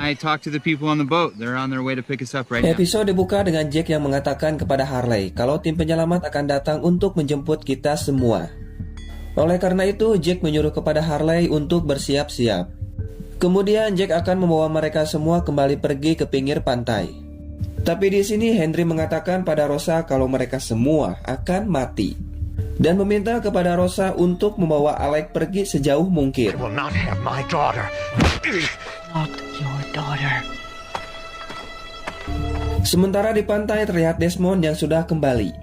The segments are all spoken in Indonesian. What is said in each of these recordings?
I talked to the people on the boat. They're on their way to pick us up right now. Episode dibuka dengan Jack yang mengatakan kepada Harley kalau tim penyelamat akan datang untuk menjemput kita semua. Oleh karena itu, Jack menyuruh kepada Harley untuk bersiap-siap. Kemudian Jack akan membawa mereka semua kembali pergi ke pinggir pantai. Tapi di sini Henry mengatakan pada Rosa kalau mereka semua akan mati dan meminta kepada Rosa untuk membawa Alec pergi sejauh mungkin. I will not have my daughter. Not your daughter. Sementara di pantai terlihat Desmond yang sudah kembali.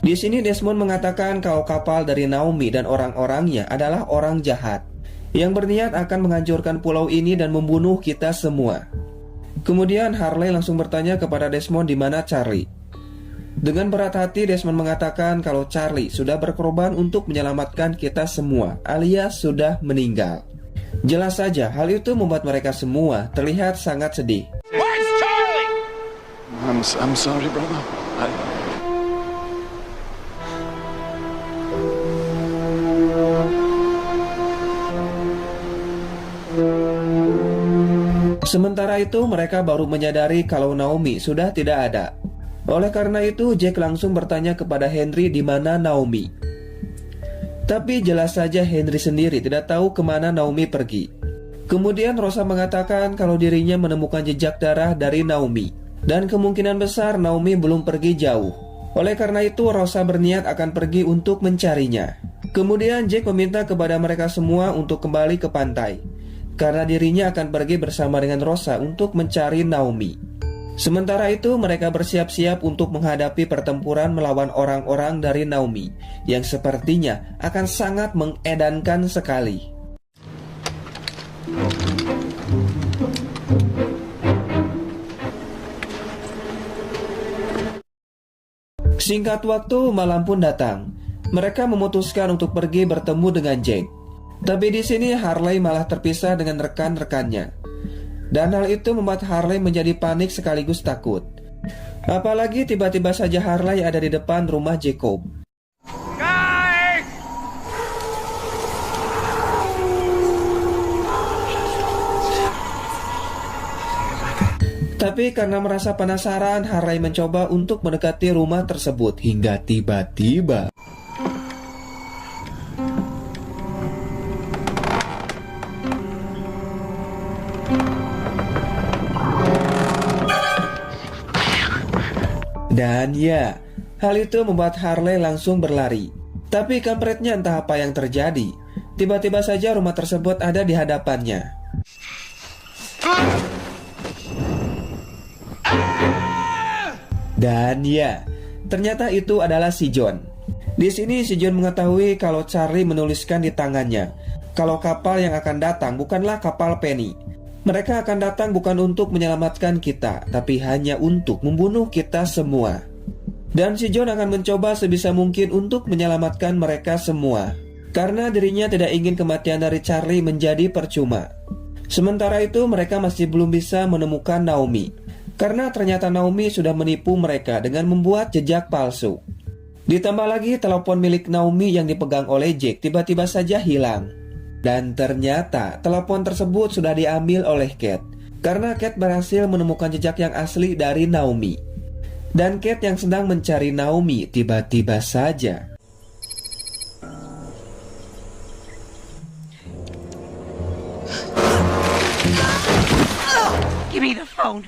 Di sini Desmond mengatakan kalau kapal dari Naomi dan orang-orangnya adalah orang jahat yang berniat akan menghancurkan pulau ini dan membunuh kita semua. Kemudian Harley langsung bertanya kepada Desmond di mana Charlie. Dengan berat hati Desmond mengatakan kalau Charlie sudah berkorban untuk menyelamatkan kita semua, alias sudah meninggal. Jelas saja hal itu membuat mereka semua terlihat sangat sedih. Where's Charlie? I'm sorry, brother. Sementara itu mereka baru menyadari kalau Naomi sudah tidak ada. Oleh karena itu Jack langsung bertanya kepada Henry di mana Naomi. Tapi jelas saja Henry sendiri tidak tahu kemana Naomi pergi. Kemudian Rosa mengatakan kalau dirinya menemukan jejak darah dari Naomi dan kemungkinan besar Naomi belum pergi jauh. Oleh karena itu Rosa berniat akan pergi untuk mencarinya. Kemudian Jack meminta kepada mereka semua untuk kembali ke pantai karena dirinya akan pergi bersama dengan Rosa untuk mencari Naomi. Sementara itu mereka bersiap-siap untuk menghadapi pertempuran melawan orang-orang dari Naomi yang sepertinya akan sangat mengedankan sekali. Singkat waktu, malam pun datang. Mereka memutuskan untuk pergi bertemu dengan Jack. Tapi di sini Harley malah terpisah dengan rekan-rekannya. Dan hal itu membuat Harley menjadi panik sekaligus takut. Apalagi tiba-tiba saja Harley ada di depan rumah Jacob. Guys! Tapi karena merasa penasaran, Harley mencoba untuk mendekati rumah tersebut hingga tiba-tiba dan ya, hal itu membuat Harley langsung berlari. Tapi kampretnya entah apa yang terjadi. Tiba-tiba saja rumah tersebut ada di hadapannya. Dan ya, ternyata itu adalah si John. Di sini si John mengetahui kalau Charlie menuliskan di tangannya kalau kapal yang akan datang bukanlah kapal Penny. Mereka akan datang bukan untuk menyelamatkan kita, tapi hanya untuk membunuh kita semua. Dan si John akan mencoba sebisa mungkin untuk menyelamatkan mereka semua, karena dirinya tidak ingin kematian dari Charlie menjadi percuma. Sementara itu mereka masih belum bisa menemukan Naomi, karena ternyata Naomi sudah menipu mereka dengan membuat jejak palsu. Ditambah lagi telepon milik Naomi yang dipegang oleh Jack tiba-tiba saja hilang. Dan ternyata telepon tersebut sudah diambil oleh Kate, karena Kate berhasil menemukan jejak yang asli dari Naomi. Dan Kate yang sedang mencari Naomi tiba-tiba saja Give me the phone.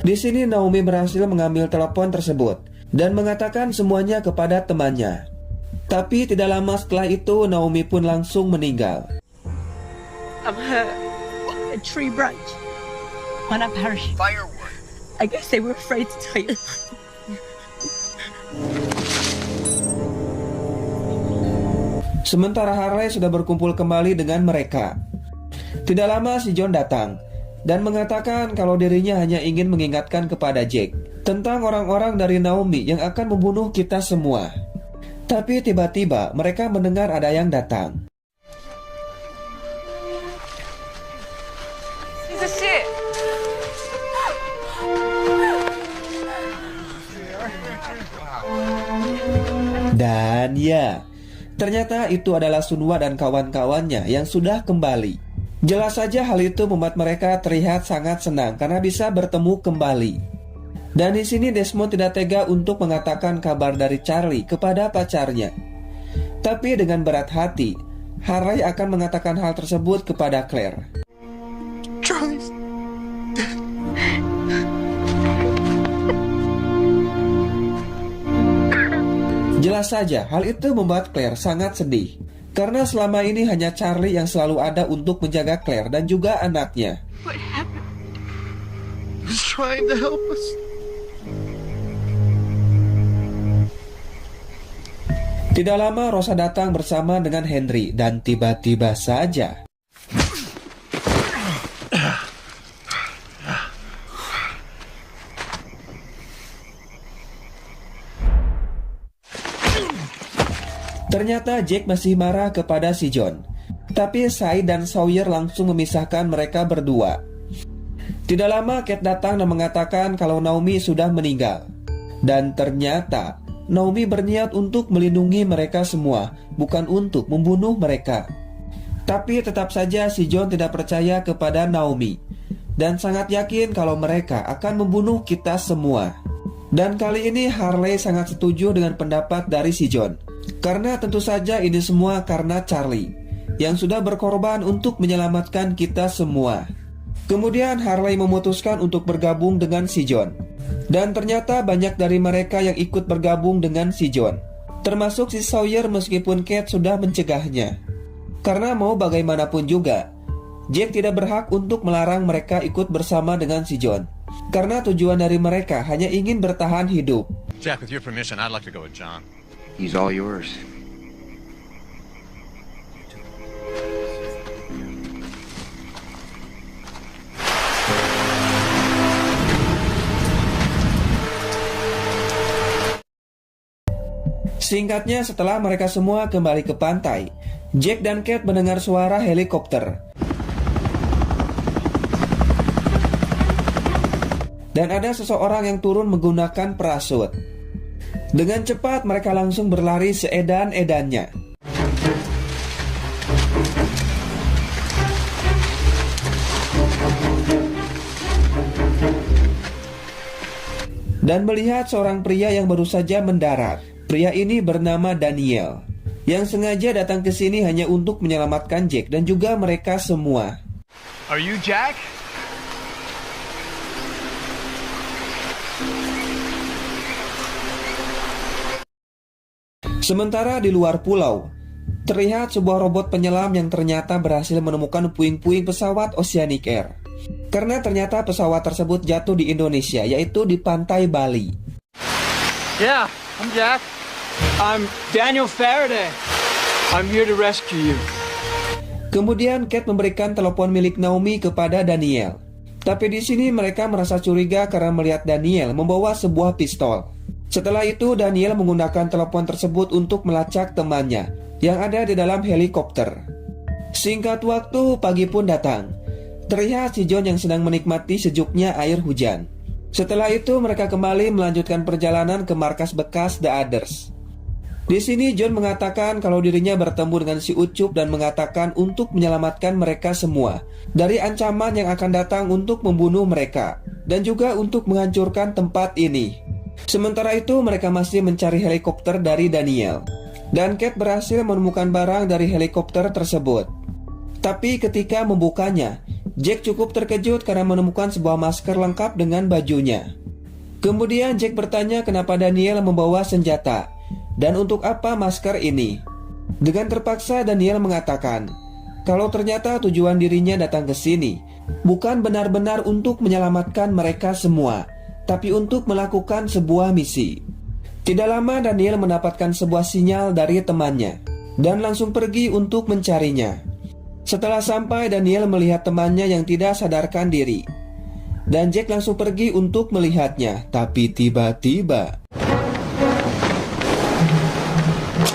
Di sini Naomi berhasil mengambil telepon tersebut dan mengatakan semuanya kepada temannya. Tapi tidak lama setelah itu Naomi pun langsung meninggal. I'm hurt. A tree branch. When I perished. Firewood. I guess they were afraid to tell you. Sementara Harley sudah berkumpul kembali dengan mereka. Tidak lama si John datang dan mengatakan kalau dirinya hanya ingin mengingatkan kepada Jack tentang orang-orang dari Naomi yang akan membunuh kita semua. Tapi tiba-tiba mereka mendengar ada yang datang. He's a shit. Dan ya, ternyata itu adalah Sunwa dan kawan-kawannya yang sudah kembali. Jelas saja hal itu membuat mereka terlihat sangat senang karena bisa bertemu kembali. Dan di sini Desmond tidak tega untuk mengatakan kabar dari Charlie kepada pacarnya. Tapi dengan berat hati, Harley akan mengatakan hal tersebut kepada Claire. Charlie's Jelas saja hal itu membuat Claire sangat sedih. Karena selama ini hanya Charlie yang selalu ada untuk menjaga Claire dan juga anaknya. What happened? He's trying to help us. Tidak lama Rosa datang bersama dengan Henry dan tiba-tiba saja ternyata Jack masih marah kepada si John. Tapi Sai dan Sawyer langsung memisahkan mereka berdua. Tidak lama Kate datang dan mengatakan kalau Naomi sudah meninggal. Dan ternyata Naomi berniat untuk melindungi mereka semua, bukan untuk membunuh mereka. Tapi tetap saja si John tidak percaya kepada Naomi dan sangat yakin kalau mereka akan membunuh kita semua. Dan kali ini Harley sangat setuju dengan pendapat dari si John. Karena tentu saja ini semua karena Charlie yang sudah berkorban untuk menyelamatkan kita semua. Kemudian Harley memutuskan untuk bergabung dengan si John. Dan ternyata banyak dari mereka yang ikut bergabung dengan si John, termasuk si Sawyer meskipun Kate sudah mencegahnya. Karena mau bagaimanapun juga, Jack tidak berhak untuk melarang mereka ikut bersama dengan si John. Karena tujuan dari mereka hanya ingin bertahan hidup. Jack, with your permission, I'd like to go with John. He's all yours. Singkatnya, setelah mereka semua kembali ke pantai, Jack dan Kate mendengar suara helikopter. Dan ada seseorang yang turun menggunakan parasut. Dengan cepat mereka langsung berlari seedan-edannya. Dan melihat seorang pria yang baru saja mendarat. Pria ini bernama Daniel, yang sengaja datang ke sini hanya untuk menyelamatkan Jack dan juga mereka semua. Are you Jack? Sementara di luar pulau, terlihat sebuah robot penyelam yang ternyata berhasil menemukan puing-puing pesawat Oceanic Air. Karena ternyata pesawat tersebut jatuh di Indonesia, yaitu di pantai Bali. Yeah, I'm Jack. I'm Daniel Faraday. I'm here to rescue you. Kemudian Kate memberikan telepon milik Naomi kepada Daniel. Tapi di sini mereka merasa curiga karena melihat Daniel membawa sebuah pistol. Setelah itu Daniel menggunakan telepon tersebut untuk melacak temannya yang ada di dalam helikopter. Singkat waktu, pagi pun datang. Terlihat si John yang sedang menikmati sejuknya air hujan. Setelah itu mereka kembali melanjutkan perjalanan ke markas bekas The Others. Di sini John mengatakan kalau dirinya bertemu dengan si Ucup dan mengatakan untuk menyelamatkan mereka semua dari ancaman yang akan datang untuk membunuh mereka dan juga untuk menghancurkan tempat ini. Sementara itu mereka masih mencari helikopter dari Daniel. Dan Kate berhasil menemukan barang dari helikopter tersebut. Tapi ketika membukanya, Jack cukup terkejut karena menemukan sebuah masker lengkap dengan bajunya. Kemudian Jack bertanya kenapa Daniel membawa senjata dan untuk apa masker ini. Dengan terpaksa Daniel mengatakan kalau ternyata tujuan dirinya datang ke sini bukan benar-benar untuk menyelamatkan mereka semua, tapi untuk melakukan sebuah misi. Tidak lama Daniel mendapatkan sebuah sinyal dari temannya dan langsung pergi untuk mencarinya. Setelah sampai, Daniel melihat temannya yang tidak sadarkan diri. Dan Jack langsung pergi untuk melihatnya. Tapi tiba-tiba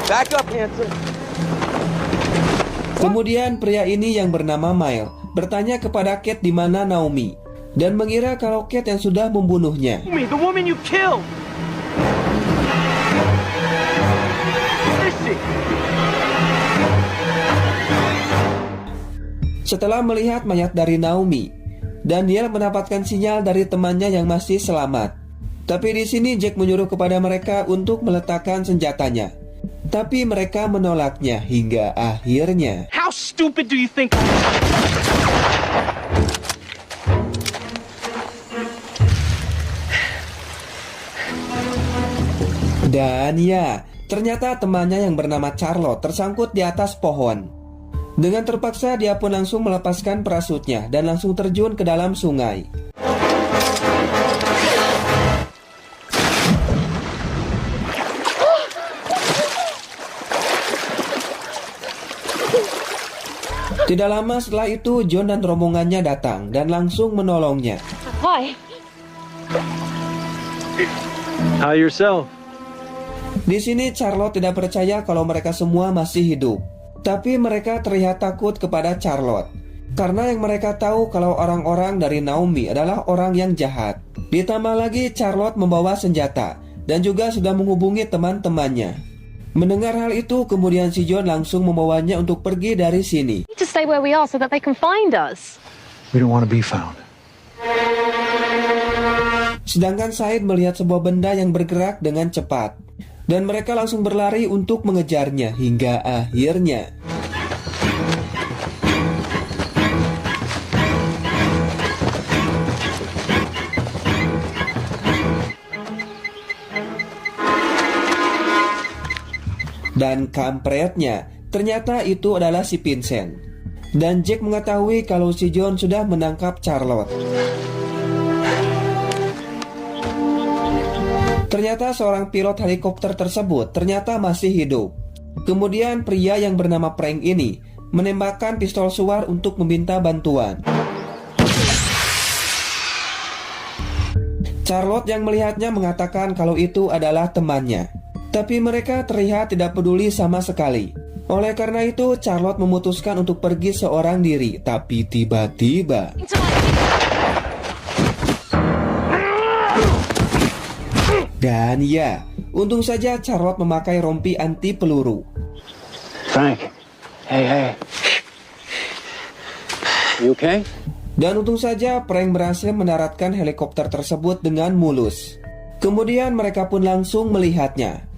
Back up, Hanson. kemudian pria ini yang bernama Mile bertanya kepada Kate di mana Naomi dan mengira kalau Kate yang sudah membunuhnya. The woman you killed. Where is she? Setelah melihat mayat dari Naomi, Daniel mendapatkan sinyal dari temannya yang masih selamat. Tapi di sini Jack menyuruh kepada mereka untuk meletakkan senjatanya. Tapi mereka menolaknya hingga akhirnya. How stupid do you think? Dan ya, ternyata temannya yang bernama Charlotte tersangkut di atas pohon. Dengan terpaksa dia pun langsung melepaskan parasutnya dan langsung terjun ke dalam sungai. Tidak lama setelah itu John dan rombongannya datang dan langsung menolongnya. Hi. How yourself? Di sini Charlotte tidak percaya kalau mereka semua masih hidup. Tapi mereka terlihat takut kepada Charlotte karena yang mereka tahu kalau orang-orang dari Naomi adalah orang yang jahat. Ditambah lagi Charlotte membawa senjata dan juga sudah menghubungi teman-temannya. Mendengar hal itu, kemudian si John langsung membawanya untuk pergi dari sini. To stay where we are so that they can find us. We don't want to be found. Sedangkan Said melihat sebuah benda yang bergerak dengan cepat. Dan mereka langsung berlari untuk mengejarnya hingga akhirnya. Dan kampretnya, ternyata itu adalah si Vincent. Dan Jack mengetahui kalau si John sudah menangkap Charlotte. Ternyata seorang pilot helikopter tersebut ternyata masih hidup. Kemudian pria yang bernama Frank ini menembakkan pistol suar untuk meminta bantuan. Charlotte yang melihatnya mengatakan kalau itu adalah temannya. Tapi mereka terlihat tidak peduli sama sekali. Oleh karena itu Charlotte memutuskan untuk pergi seorang diri. Tapi tiba-tiba dan ya, untung saja Charlotte memakai rompi anti peluru. Frank, hey. You okay? Dan untung saja Frank berhasil mendaratkan helikopter tersebut dengan mulus. Kemudian mereka pun langsung melihatnya.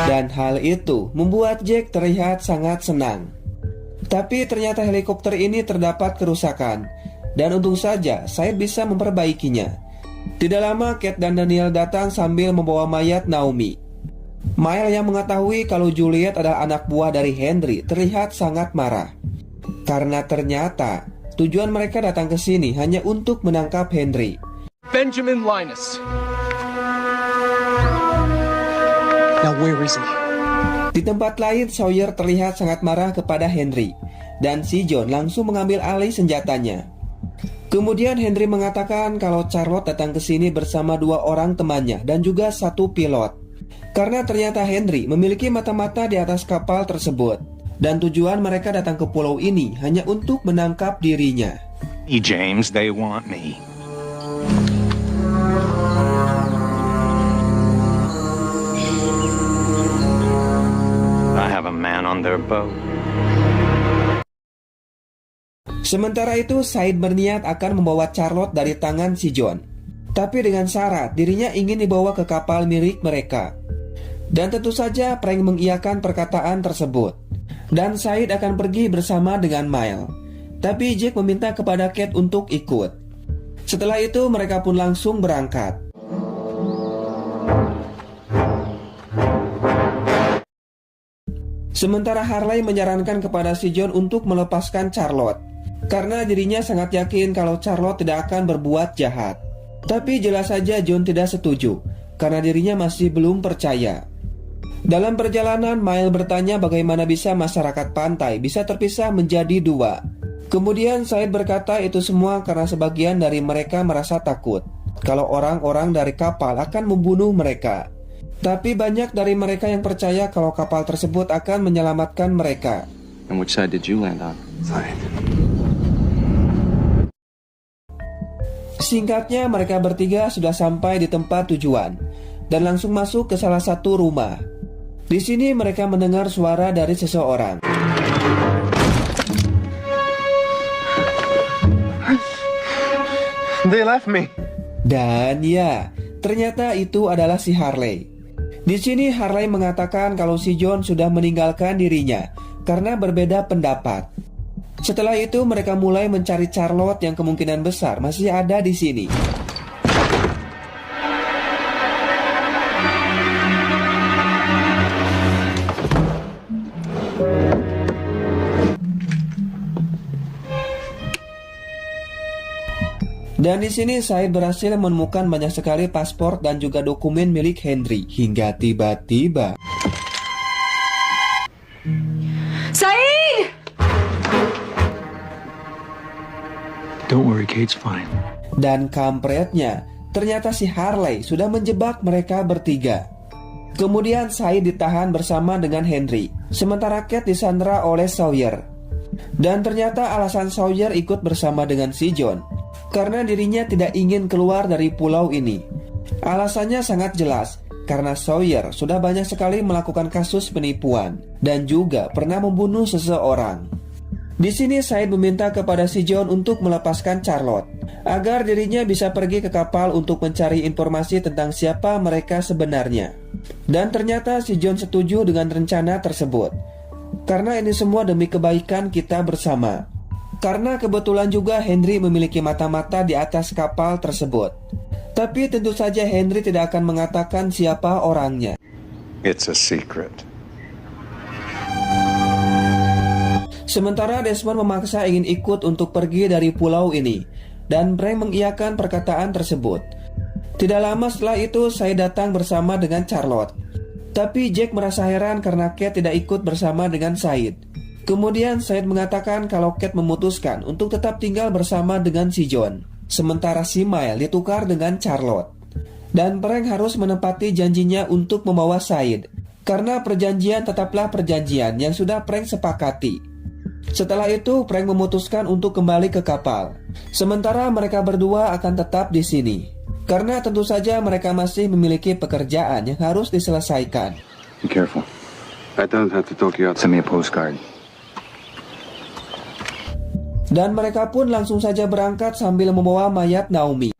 Dan hal itu membuat Jack terlihat sangat senang. Tapi ternyata helikopter ini terdapat kerusakan. Dan untung saja Said bisa memperbaikinya. Tidak lama Kate dan Daniel datang sambil membawa mayat Naomi. Mile yang mengetahui kalau Juliet adalah anak buah dari Henry terlihat sangat marah. Karena ternyata tujuan mereka datang ke sini hanya untuk menangkap Henry. Benjamin Linus. Now where is he? Di tempat lain, Sawyer terlihat sangat marah kepada Henry, dan si John langsung mengambil alih senjatanya. Kemudian Henry mengatakan kalau Charlotte datang ke sini bersama 2 orang temannya dan juga 1 pilot. Karena ternyata Henry memiliki mata-mata di atas kapal tersebut, dan tujuan mereka datang ke pulau ini hanya untuk menangkap dirinya. Hey, James, they want me. I have a man on their boat. Sementara itu, Said berniat akan membawa Charlotte dari tangan si John. Tapi dengan syarat dirinya ingin dibawa ke kapal milik mereka. Dan tentu saja Frank mengiyakan perkataan tersebut. Dan Said akan pergi bersama dengan Mile. Tapi Jack meminta kepada Kate untuk ikut. Setelah itu mereka pun langsung berangkat. Sementara Harley menyarankan kepada si John untuk melepaskan Charlotte. Karena dirinya sangat yakin kalau Charlotte tidak akan berbuat jahat. Tapi jelas saja John tidak setuju, karena dirinya masih belum percaya. Dalam perjalanan, Mile bertanya bagaimana bisa masyarakat pantai bisa terpisah menjadi 2. Kemudian Said berkata itu semua karena sebagian dari mereka merasa takut kalau orang-orang dari kapal akan membunuh mereka. Tapi banyak dari mereka yang percaya kalau kapal tersebut akan menyelamatkan mereka. And which side did you land on? Side. Singkatnya, mereka bertiga sudah sampai di tempat tujuan dan langsung masuk ke salah satu rumah. Di sini mereka mendengar suara dari seseorang. They left me. Dan ya, ternyata itu adalah si Harley. Di sini Harley mengatakan kalau si John sudah meninggalkan dirinya karena berbeda pendapat. Setelah itu mereka mulai mencari Charlotte yang kemungkinan besar masih ada di sini. Dan di sini Said berhasil menemukan banyak sekali paspor dan juga dokumen milik Henry hingga tiba-tiba Said! Don't worry, Kate's fine. dan kampretnya, ternyata si Harley sudah menjebak mereka bertiga. Kemudian Said ditahan bersama dengan Henry, sementara Kate disandera oleh Sawyer. Dan ternyata alasan Sawyer ikut bersama dengan si John karena dirinya tidak ingin keluar dari pulau ini. Alasannya sangat jelas, karena Sawyer sudah banyak sekali melakukan kasus penipuan dan juga pernah membunuh seseorang. Di sini Said meminta kepada si John untuk melepaskan Charlotte agar dirinya bisa pergi ke kapal untuk mencari informasi tentang siapa mereka sebenarnya. Dan ternyata si John setuju dengan rencana tersebut, karena ini semua demi kebaikan kita bersama. Karena kebetulan juga Henry memiliki mata-mata di atas kapal tersebut. Tapi tentu saja Henry tidak akan mengatakan siapa orangnya. It's a secret. Sementara Desmond memaksa ingin ikut untuk pergi dari pulau ini, dan Frank mengiyakan perkataan tersebut. Tidak lama setelah itu saya datang bersama dengan Charlotte. Tapi Jack merasa heran karena Kate tidak ikut bersama dengan Said. Kemudian Said mengatakan kalau Kate memutuskan untuk tetap tinggal bersama dengan si John, sementara si Miles ditukar dengan Charlotte. Dan Frank harus menepati janjinya untuk membawa Said, karena perjanjian tetaplah perjanjian yang sudah Frank sepakati. Setelah itu Frank memutuskan untuk kembali ke kapal, sementara mereka berdua akan tetap di sini, karena tentu saja mereka masih memiliki pekerjaan yang harus diselesaikan. Be careful. I don't have to talk you out. Send me a postcard. Dan mereka pun langsung saja berangkat sambil membawa mayat Naomi.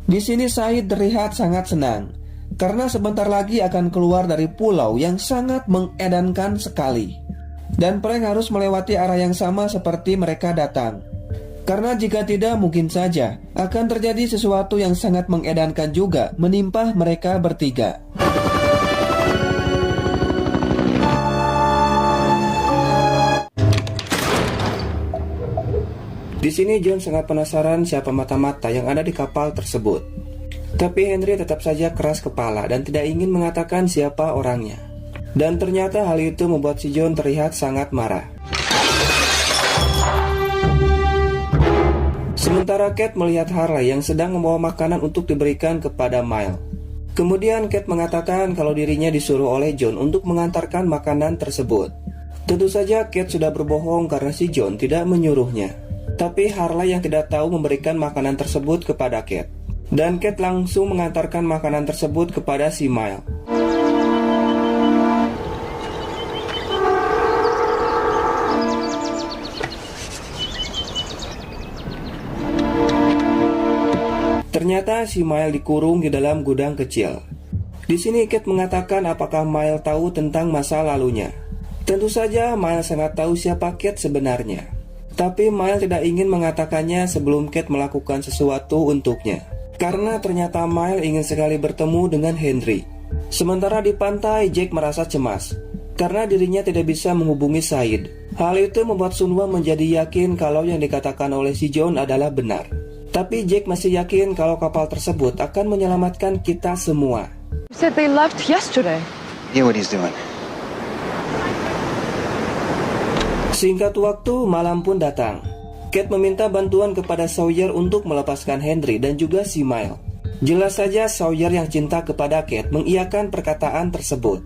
Di sini Said terlihat sangat senang karena sebentar lagi akan keluar dari pulau yang sangat mengedankan sekali. Dan Frank harus melewati arah yang sama seperti mereka datang. Karena jika tidak mungkin saja akan terjadi sesuatu yang sangat mengedankan juga menimpa mereka bertiga. Di sini John sangat penasaran siapa mata-mata yang ada di kapal tersebut. Tapi Henry tetap saja keras kepala dan tidak ingin mengatakan siapa orangnya. Dan ternyata hal itu membuat si John terlihat sangat marah. Sementara Kate melihat Harley yang sedang membawa makanan untuk diberikan kepada Miles. Kemudian Kate mengatakan kalau dirinya disuruh oleh John untuk mengantarkan makanan tersebut. Tentu saja Kate sudah berbohong karena si John tidak menyuruhnya. Tapi Harley yang tidak tahu memberikan makanan tersebut kepada Kate. Dan Kate langsung mengantarkan makanan tersebut kepada si Miles. Ternyata si Miles dikurung di dalam gudang kecil. Di sini Kate mengatakan apakah Miles tahu tentang masa lalunya. Tentu saja Miles sangat tahu siapa Kate sebenarnya. Tapi Miles tidak ingin mengatakannya sebelum Kate melakukan sesuatu untuknya. Karena ternyata Miles ingin sekali bertemu dengan Henry. Sementara di pantai Jack merasa cemas karena dirinya tidak bisa menghubungi Said. Hal itu membuat Sunwoo menjadi yakin kalau yang dikatakan oleh si John adalah benar. Tapi Jack masih yakin kalau kapal tersebut akan menyelamatkan kita semua. You said they left yesterday. Yeah, what he's doing. Singkat waktu, malam pun datang. Kate meminta bantuan kepada Sawyer untuk melepaskan Henry dan juga si Miles. Jelas saja Sawyer yang cinta kepada Kate mengiyakan perkataan tersebut.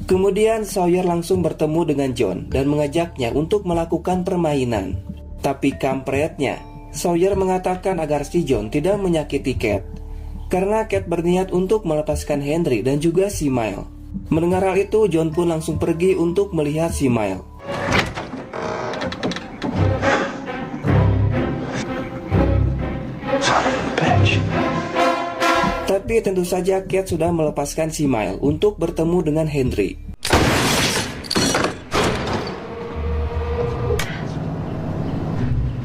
Kemudian Sawyer langsung bertemu dengan John dan mengajaknya untuk melakukan permainan. Tapi kampretnya, Sawyer mengatakan agar si John tidak menyakiti Kate, karena Kate berniat untuk melepaskan Henry dan juga si Mile. Mendengar hal itu, John pun langsung pergi untuk melihat si Mile. Tapi tentu saja Kate sudah melepaskan si Mile untuk bertemu dengan Henry.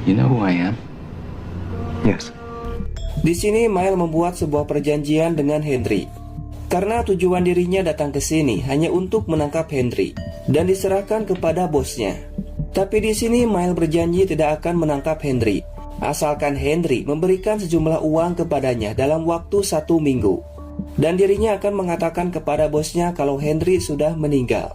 You know who I am? Yes. Di sini Mile membuat sebuah perjanjian dengan Henry, karena tujuan dirinya datang ke sini hanya untuk menangkap Henry dan diserahkan kepada bosnya. Tapi di sini Mile berjanji tidak akan menangkap Henry, asalkan Henry memberikan sejumlah uang kepadanya dalam waktu 1 minggu. Dan dirinya akan mengatakan kepada bosnya kalau Henry sudah meninggal.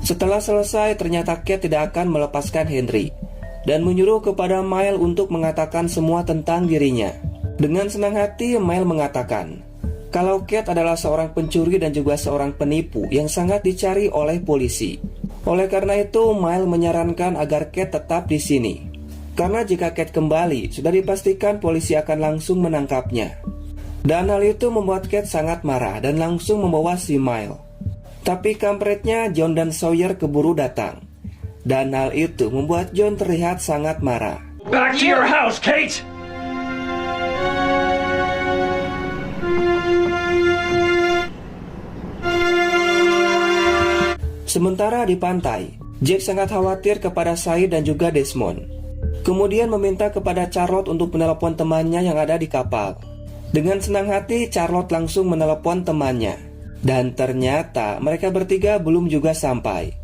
Setelah selesai, ternyata Kate tidak akan melepaskan Henry dan menyuruh kepada Mile untuk mengatakan semua tentang dirinya. Dengan senang hati, Mile mengatakan kalau Kate adalah seorang pencuri dan juga seorang penipu yang sangat dicari oleh polisi. Oleh karena itu, Mile menyarankan agar Kate tetap di sini, karena jika Kate kembali, sudah dipastikan polisi akan langsung menangkapnya. Dan hal itu membuat Kate sangat marah dan langsung membawa si Mile. Tapi kampretnya, John dan Sawyer keburu datang. Dan hal itu membuat John terlihat sangat marah. Back to your house, Kate! Sementara di pantai, Jack sangat khawatir kepada Said dan juga Desmond. Kemudian meminta kepada Charlotte untuk menelepon temannya yang ada di kapal. Dengan senang hati, Charlotte langsung menelepon temannya. Dan ternyata mereka bertiga belum juga sampai.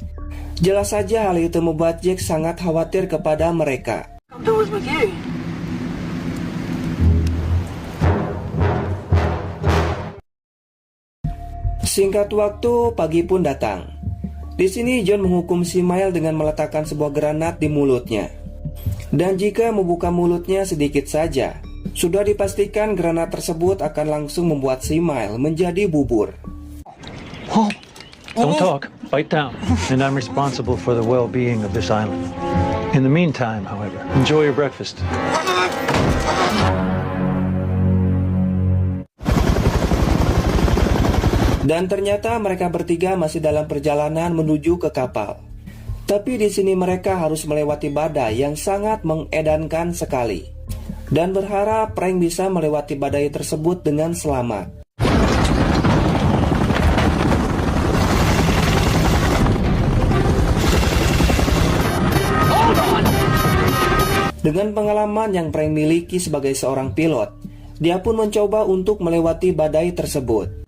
Jelas saja hal itu membuat Jack sangat khawatir kepada mereka. Singkat waktu, pagi pun datang. Di sini John menghukum si Mile dengan meletakkan sebuah granat di mulutnya. Dan jika membuka mulutnya sedikit saja, sudah dipastikan granat tersebut akan langsung membuat si Mile menjadi bubur. Don't talk, bite down, and I'm responsible for the well-being of this island. In the meantime, however, enjoy your breakfast. Dan ternyata mereka bertiga masih dalam perjalanan menuju ke kapal. Tapi di sini mereka harus melewati badai yang sangat mengedankan sekali. Dan berharap Frank bisa melewati badai tersebut dengan selamat. Dengan pengalaman yang Frank miliki sebagai seorang pilot, dia pun mencoba untuk melewati badai tersebut.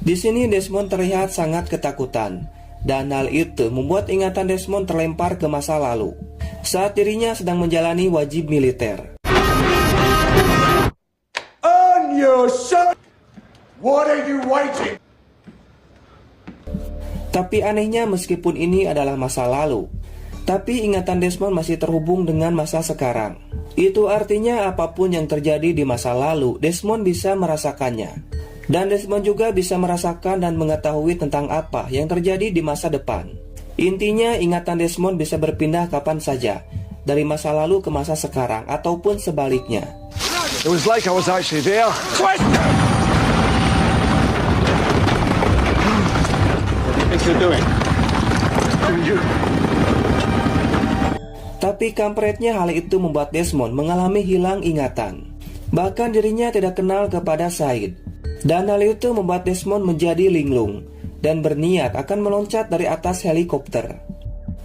Di sini Desmond terlihat sangat ketakutan, dan hal itu membuat ingatan Desmond terlempar ke masa lalu, saat dirinya sedang menjalani wajib militer. On your son! What are you waiting? Tapi anehnya meskipun ini adalah masa lalu, tapi ingatan Desmond masih terhubung dengan masa sekarang. Itu artinya apapun yang terjadi di masa lalu, Desmond bisa merasakannya. Dan Desmond juga bisa merasakan dan mengetahui tentang apa yang terjadi di masa depan. Intinya ingatan Desmond bisa berpindah kapan saja, dari masa lalu ke masa sekarang ataupun sebaliknya. It was like I was actually there. What do you think you're doing? Tapi kampretnya hal itu membuat Desmond mengalami hilang ingatan. Bahkan dirinya tidak kenal kepada Said. Dan hal itu membuat Desmond menjadi linglung dan berniat akan meloncat dari atas helikopter.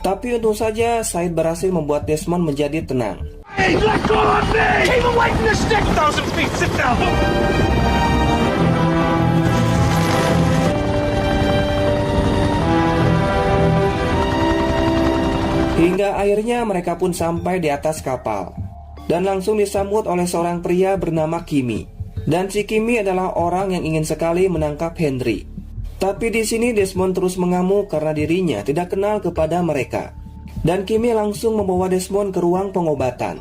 Tapi untung saja Said berhasil membuat Desmond menjadi tenang. Hey, let go of me! Keep away from the stick! 1,000 feet, sit down! Hingga akhirnya mereka pun sampai di atas kapal dan langsung disambut oleh seorang pria bernama Kimi. Dan si Kimi adalah orang yang ingin sekali menangkap Henry. Tapi di sini Desmond terus mengamuk karena dirinya tidak kenal kepada mereka. Dan Kimmy langsung membawa Desmond ke ruang pengobatan.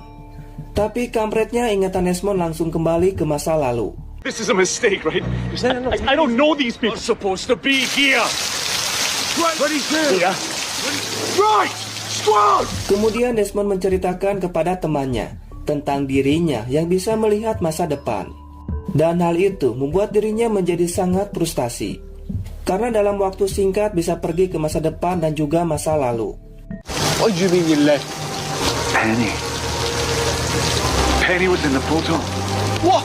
Tapi kampretnya ingatan Desmond langsung kembali ke masa lalu. This is a mistake, right? I don't know these people. I'm supposed to be here. What is this? Yeah. Right! Squad! Kemudian Desmond menceritakan kepada temannya tentang dirinya yang bisa melihat masa depan. Dan hal itu membuat dirinya menjadi sangat frustasi. Karena dalam waktu singkat bisa pergi ke masa depan dan juga masa lalu. What do you mean you left? Penny was in the photo. What?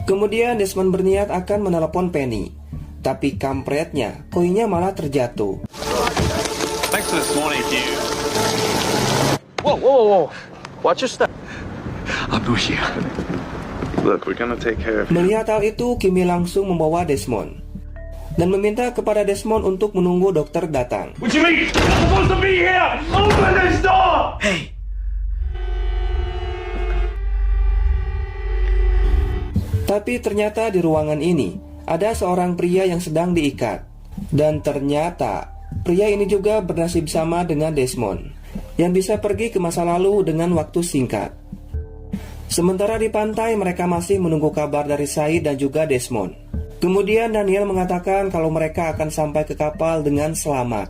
Kemudian Desmond berniat akan menelepon Penny. Tapi kampretnya, koinnya malah terjatuh. Thanks for this morning, Hugh. Whoa. Watch your step. I'm not here. Look, we're gonna take care of you. Melihat hal itu, Kimmy langsung membawa Desmond dan meminta kepada Desmond untuk menunggu dokter datang. What do you mean? I'm supposed to be here! Open this door! Hey. Tapi ternyata di ruangan ini ada seorang pria yang sedang diikat. Dan ternyata pria ini juga bernasib sama dengan Desmond, yang bisa pergi ke masa lalu dengan waktu singkat. Sementara di pantai mereka masih menunggu kabar dari Said dan juga Desmond. Kemudian Daniel mengatakan kalau mereka akan sampai ke kapal dengan selamat.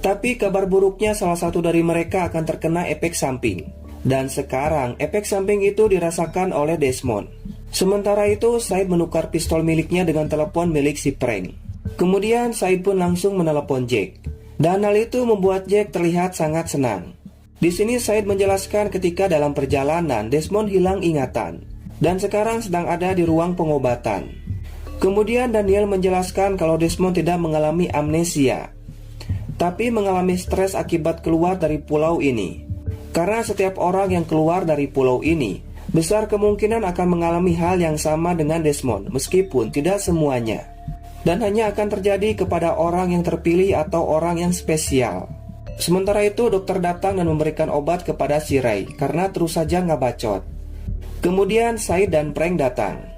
Tapi kabar buruknya salah satu dari mereka akan terkena efek samping. Dan sekarang efek samping itu dirasakan oleh Desmond. Sementara itu Said menukar pistol miliknya dengan telepon milik si Frank. Kemudian Said pun langsung menelepon Jack. Dan hal itu membuat Jack terlihat sangat senang. Di sini Said menjelaskan ketika dalam perjalanan Desmond hilang ingatan dan sekarang sedang ada di ruang pengobatan. Kemudian Daniel menjelaskan kalau Desmond tidak mengalami amnesia, tapi mengalami stres akibat keluar dari pulau ini. Karena setiap orang yang keluar dari pulau ini besar kemungkinan akan mengalami hal yang sama dengan Desmond, meskipun tidak semuanya. Dan hanya akan terjadi kepada orang yang terpilih atau orang yang spesial. Sementara itu dokter datang dan memberikan obat kepada si Ray karena terus saja ngabacot. Kemudian Said dan Frank datang.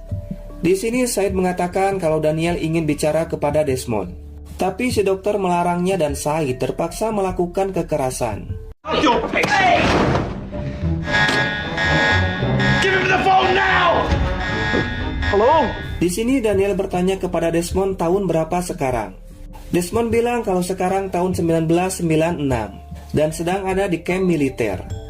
Di sini Said mengatakan kalau Daniel ingin bicara kepada Desmond. Tapi si dokter melarangnya dan Said terpaksa melakukan kekerasan. Hey! Give him the phone now! Hello? Di sini Daniel bertanya kepada Desmond tahun berapa sekarang. Desmond bilang kalau sekarang tahun 1996 dan sedang ada di camp militer.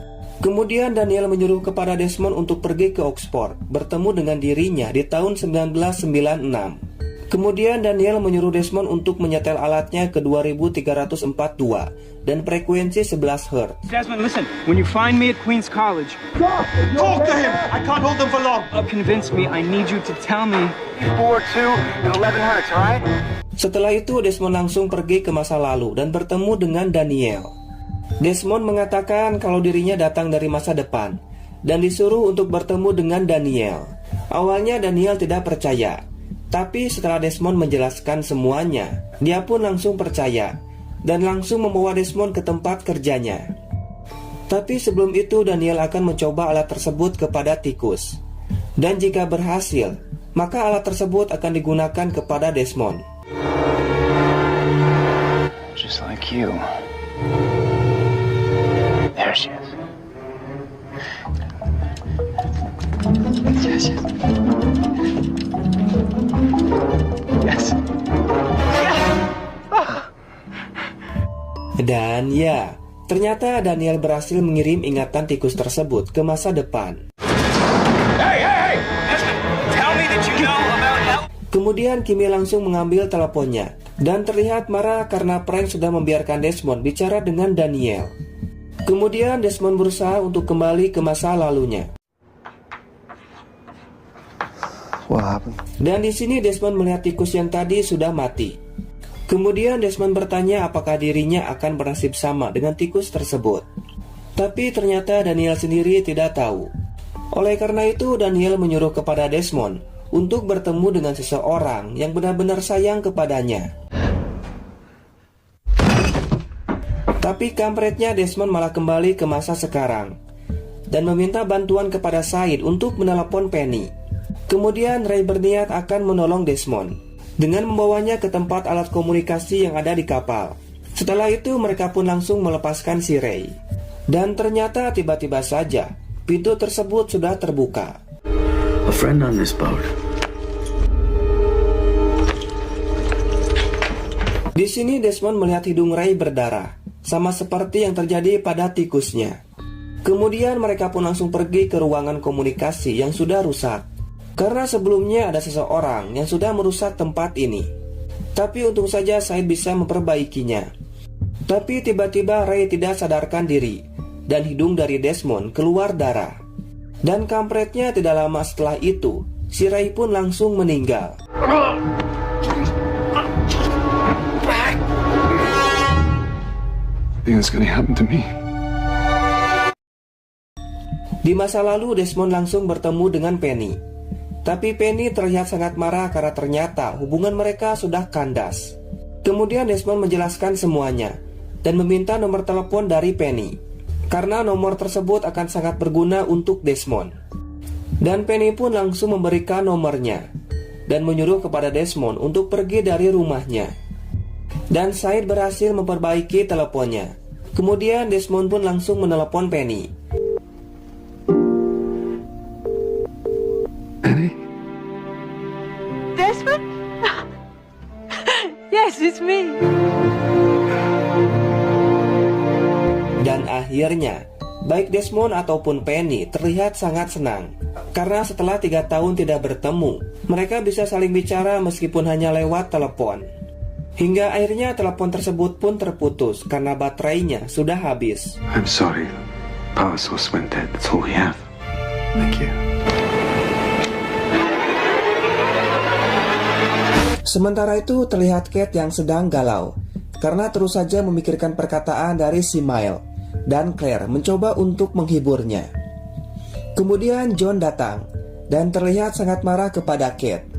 Kemudian Daniel menyuruh kepada Desmond untuk pergi ke Oxford, bertemu dengan dirinya di tahun 1996. Kemudian Daniel menyuruh Desmond untuk menyetel alatnya ke 2342 dan frekuensi 11 Hz. Desmond, listen. When you find me at Queen's College, Talk to him! I can't hold them for long! convince me. I need you to tell me. 4-2 and 11 hertz, alright? Setelah itu Desmond langsung pergi ke masa lalu dan bertemu dengan Daniel. Desmond mengatakan kalau dirinya datang dari masa depan dan disuruh untuk bertemu dengan Daniel. Awalnya Daniel tidak percaya, tapi setelah Desmond menjelaskan semuanya, dia pun langsung percaya dan langsung membawa Desmond ke tempat kerjanya. Tapi sebelum itu Daniel akan mencoba alat tersebut kepada tikus. Dan jika berhasil, maka alat tersebut akan digunakan kepada Desmond. Just like you. There she is. Yes. Dan ya, ternyata Daniel berhasil mengirim ingatan tikus tersebut ke masa depan. Hey! Tell me that you know about help! Kemudian Kimmy langsung mengambil teleponnya dan terlihat marah karena Frank sudah membiarkan Desmond bicara dengan Daniel. Kemudian Desmond berusaha untuk kembali ke masa lalunya. Dan di sini Desmond melihat tikus yang tadi sudah mati. Kemudian Desmond bertanya apakah dirinya akan bernasib sama dengan tikus tersebut. Tapi ternyata Daniel sendiri tidak tahu. Oleh karena itu Daniel menyuruh kepada Desmond untuk bertemu dengan seseorang yang benar-benar sayang kepadanya. Tapi kampretnya Desmond malah kembali ke masa sekarang dan meminta bantuan kepada Said untuk menelepon Penny. Kemudian Ray berniat akan menolong Desmond. dengan membawanya ke tempat alat komunikasi yang ada di kapal. Setelah itu mereka pun langsung melepaskan si Ray. Dan ternyata tiba-tiba saja pintu tersebut sudah terbuka. A friend on this boat. Di sini Desmond melihat hidung Ray berdarah, sama seperti yang terjadi pada tikusnya. Kemudian mereka pun langsung pergi ke ruangan komunikasi yang sudah rusak, karena sebelumnya ada seseorang yang sudah merusak tempat ini. Tapi untung saja Said bisa memperbaikinya. Tapi tiba-tiba Ray tidak sadarkan diri, dan hidung dari Desmond keluar darah. Dan kampretnya tidak lama setelah itu, si Ray pun langsung meninggal. I think it's gonna happen to me. Di masa lalu Desmond langsung bertemu dengan Penny. Tapi Penny terlihat sangat marah karena ternyata hubungan mereka sudah kandas. Kemudian Desmond menjelaskan semuanya dan meminta nomor telepon dari Penny, karena nomor tersebut akan sangat berguna untuk Desmond. Dan Penny pun langsung memberikan nomornya dan menyuruh kepada Desmond untuk pergi dari rumahnya. Dan Said berhasil memperbaiki teleponnya. Kemudian Desmond pun langsung menelepon Penny. Penny? Desmond? Yes, it's me. Dan akhirnya, baik Desmond ataupun Penny terlihat sangat senang. Karena setelah 3 tahun tidak bertemu, mereka bisa saling bicara meskipun hanya lewat telepon. Hingga akhirnya telepon tersebut pun terputus karena baterainya sudah habis. I'm sorry. Power source went dead. That's all we have. Thank you. Sementara itu terlihat Kate yang sedang galau karena terus saja memikirkan perkataan dari si Miles, dan Claire mencoba untuk menghiburnya. Kemudian John datang dan terlihat sangat marah kepada Kate.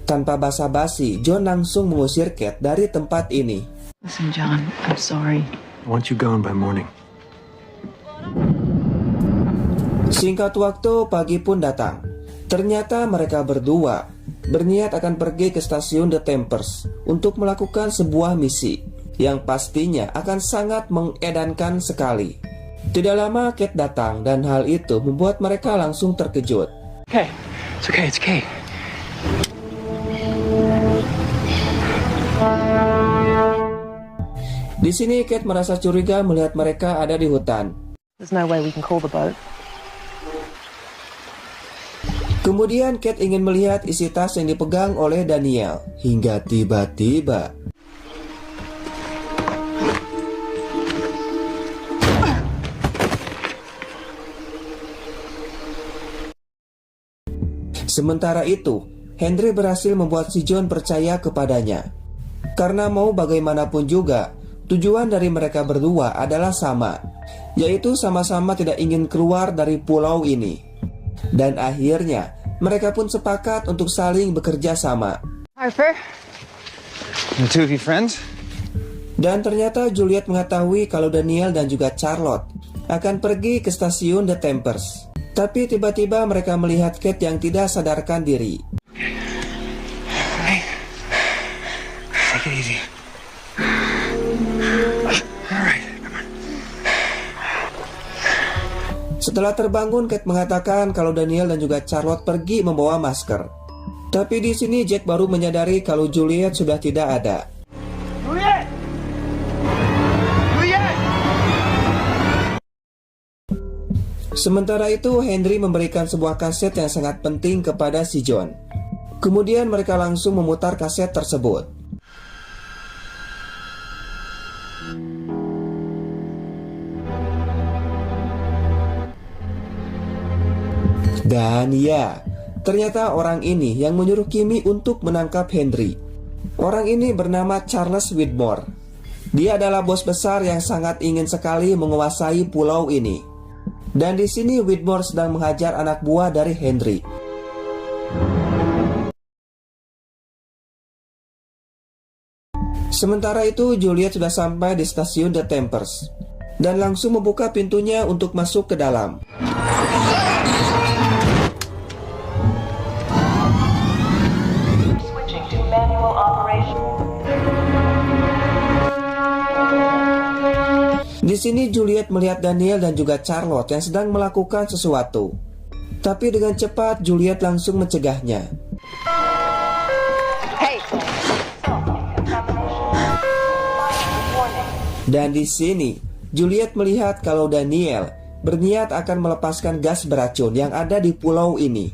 Tanpa basa-basi, John langsung mengusir Kate dari tempat ini. Listen, John, I'm sorry. I want you gone by morning. Singkat waktu, pagi pun datang. Ternyata mereka berdua berniat akan pergi ke stasiun The Tempest untuk melakukan sebuah misi yang pastinya akan sangat mengedankan sekali. Tidak lama Kate datang dan hal itu membuat mereka langsung terkejut. Okay, it's okay, it's okay. Di sini Kate merasa curiga melihat mereka ada di hutan. There's no way we can call the boat. Kemudian Kate ingin melihat isi tas yang dipegang oleh Daniel, hingga tiba-tiba sementara itu, Henry berhasil membuat si John percaya kepadanya. Karena mau bagaimanapun juga, tujuan dari mereka berdua adalah sama, yaitu sama-sama tidak ingin keluar dari pulau ini. Dan akhirnya, mereka pun sepakat untuk saling bekerja sama. Harper? The two of you friends? Dan ternyata Juliet mengetahui kalau Daniel dan juga Charlotte akan pergi ke stasiun The Tempest. Tapi tiba-tiba mereka melihat Kate yang tidak sadarkan diri. Hey. Take it easy. Alright, come on. Setelah terbangun, Kate mengatakan kalau Daniel dan juga Charlotte pergi membawa masker. Tapi di sini Jack baru menyadari kalau Juliet sudah tidak ada. Juliet! Juliet! Sementara itu, Henry memberikan sebuah kaset yang sangat penting kepada si John. Kemudian mereka langsung memutar kaset tersebut. Dan ya, ternyata orang ini yang menyuruh Kimmy untuk menangkap Henry. Orang ini bernama Charles Widmore. Dia adalah bos besar yang sangat ingin sekali menguasai pulau ini. Dan di sini Widmore sedang menghajar anak buah dari Henry. Sementara itu, Juliet sudah sampai di stasiun The Tempest dan langsung membuka pintunya untuk masuk ke dalam. Switching to manual Di sini Juliet melihat Daniel dan juga Charlotte yang sedang melakukan sesuatu. Tapi dengan cepat Juliet langsung mencegahnya. Dan di sini Juliet melihat kalau Daniel berniat akan melepaskan gas beracun yang ada di pulau ini.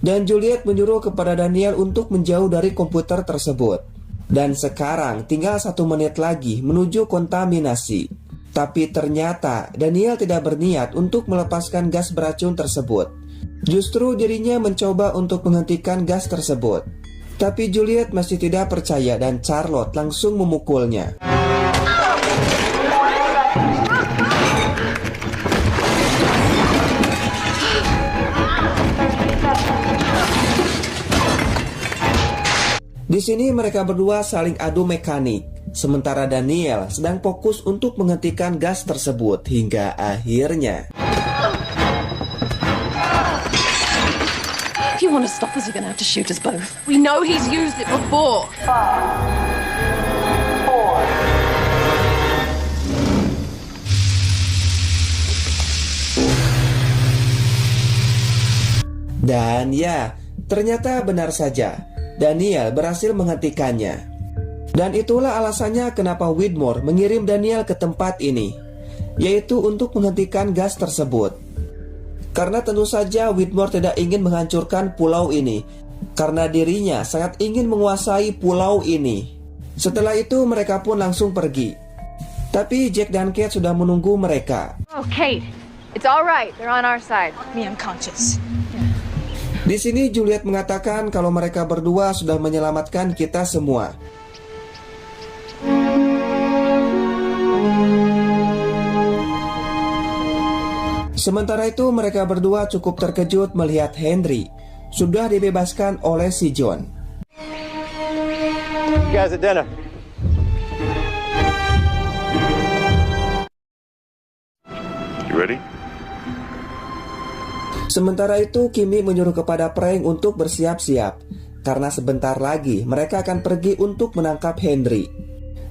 Dan Juliet menyuruh kepada Daniel untuk menjauh dari komputer tersebut. Dan sekarang tinggal 1 menit lagi menuju kontaminasi. Tapi ternyata Daniel tidak berniat untuk melepaskan gas beracun tersebut. Justru dirinya mencoba untuk menghentikan gas tersebut. Tapi Juliet masih tidak percaya dan Charlotte langsung memukulnya. Di sini mereka berdua saling adu mekanik, sementara Daniel sedang fokus untuk menghentikan gas tersebut hingga akhirnya. If you want to stop us, you're going to have to shoot us both. We know he's used it before. Dan ya, ternyata benar saja. Daniel berhasil menghentikannya. Dan itulah alasannya kenapa Widmore mengirim Daniel ke tempat ini, yaitu untuk menghentikan gas tersebut. Karena tentu saja Widmore tidak ingin menghancurkan pulau ini, karena dirinya sangat ingin menguasai pulau ini. Setelah itu mereka pun langsung pergi. Tapi Jack dan Kate sudah menunggu mereka. Oh, Kate, it's all right. They're on our side. Me unconscious. Di sini Juliet mengatakan kalau mereka berdua sudah menyelamatkan kita semua. Sementara itu mereka berdua cukup terkejut melihat Henry sudah dibebaskan oleh si John. You guys at dinner. You ready? Sementara itu Kimi menyuruh kepada Frank untuk bersiap-siap, karena sebentar lagi mereka akan pergi untuk menangkap Henry.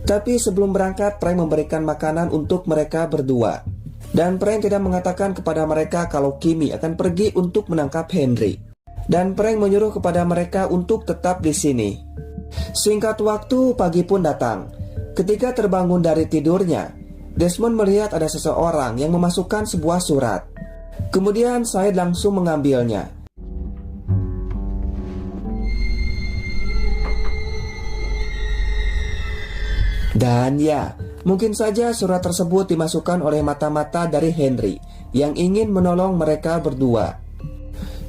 Tapi sebelum berangkat Frank memberikan makanan untuk mereka berdua. Dan Frank tidak mengatakan kepada mereka kalau Kimi akan pergi untuk menangkap Henry. Dan Frank menyuruh kepada mereka untuk tetap di sini. Singkat waktu pagi pun datang. Ketika terbangun dari tidurnya, Desmond melihat ada seseorang yang memasukkan sebuah surat. Kemudian Said langsung mengambilnya. Dan ya, mungkin saja surat tersebut dimasukkan oleh mata-mata dari Henry yang ingin menolong mereka berdua.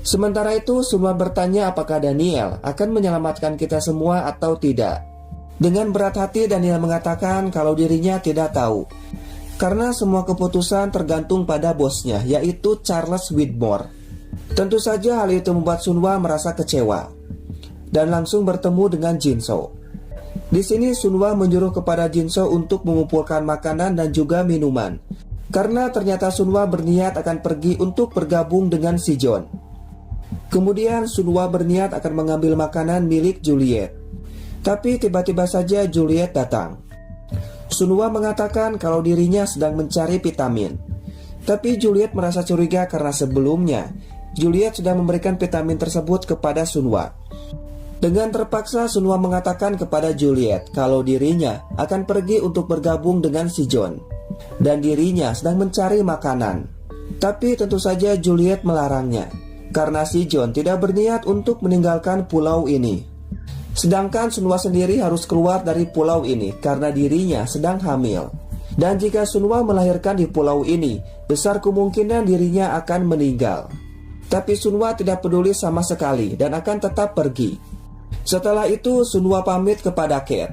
Sementara itu Sunwa bertanya apakah Daniel akan menyelamatkan kita semua atau tidak. Dengan berat hati Daniel mengatakan kalau dirinya tidak tahu, karena semua keputusan tergantung pada bosnya, yaitu Charles Widmore. Tentu saja hal itu membuat Sunwa merasa kecewa dan langsung bertemu dengan Jinso. Di sini Sunwa menyuruh kepada Jinso untuk mengumpulkan makanan dan juga minuman, karena ternyata Sunwa berniat akan pergi untuk bergabung dengan si John. Kemudian Sunwa berniat akan mengambil makanan milik Juliet. Tapi tiba-tiba saja Juliet datang. Sunwa mengatakan kalau dirinya sedang mencari vitamin. Tapi Juliet merasa curiga karena sebelumnya Juliet sudah memberikan vitamin tersebut kepada Sunwa. Dengan terpaksa Sunwa mengatakan kepada Juliet kalau dirinya akan pergi untuk bergabung dengan si John, dan dirinya sedang mencari makanan. Tapi tentu saja Juliet melarangnya, karena si John tidak berniat untuk meninggalkan pulau ini. Sedangkan Sunwa sendiri harus keluar dari pulau ini karena dirinya sedang hamil. Dan jika Sunwa melahirkan di pulau ini, besar kemungkinan dirinya akan meninggal. Tapi Sunwa tidak peduli sama sekali dan akan tetap pergi. Setelah itu Sunwa pamit kepada Kate.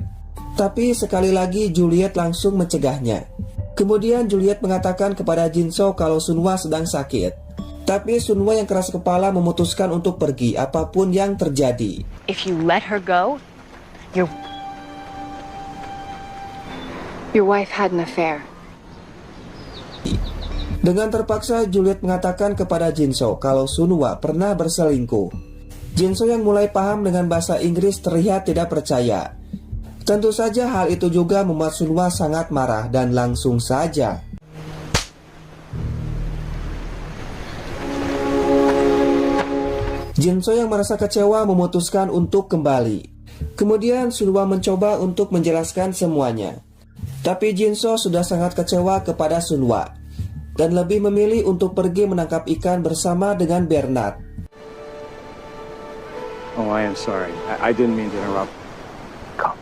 Tapi sekali lagi Juliet langsung mencegahnya. Kemudian Juliet mengatakan kepada Jinso kalau Sunwa sedang sakit. Tapi Sunwa yang keras kepala memutuskan untuk pergi apapun yang terjadi. If you let her go, your wife had an affair. Dengan terpaksa Juliet mengatakan kepada Jinso kalau Sunwa pernah berselingkuh. Jinso yang mulai paham dengan bahasa Inggris terlihat tidak percaya. Tentu saja hal itu juga membuat Sunwa sangat marah dan langsung saja Jinso yang merasa kecewa memutuskan untuk kembali. Kemudian Sunhwa mencoba untuk menjelaskan semuanya. Tapi Jinso sudah sangat kecewa kepada Sunhwa dan lebih memilih untuk pergi menangkap ikan bersama dengan Bernard. Oh, I am sorry. I didn't mean to interrupt. Come.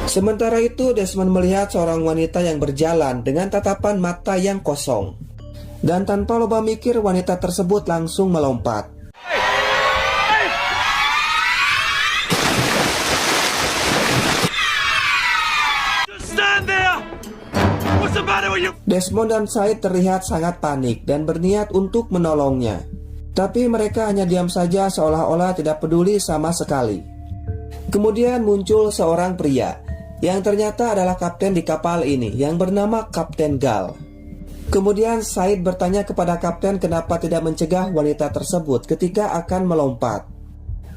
Sementara itu Desmond melihat seorang wanita yang berjalan dengan tatapan mata yang kosong. Dan tanpa loba mikir wanita tersebut langsung melompat. Desmond dan Said terlihat sangat panik dan berniat untuk menolongnya. Tapi mereka hanya diam saja seolah-olah tidak peduli sama sekali. Kemudian muncul seorang pria yang ternyata adalah kapten di kapal ini yang bernama Kapten Gal. Kemudian Said bertanya kepada kapten kenapa tidak mencegah wanita tersebut ketika akan melompat.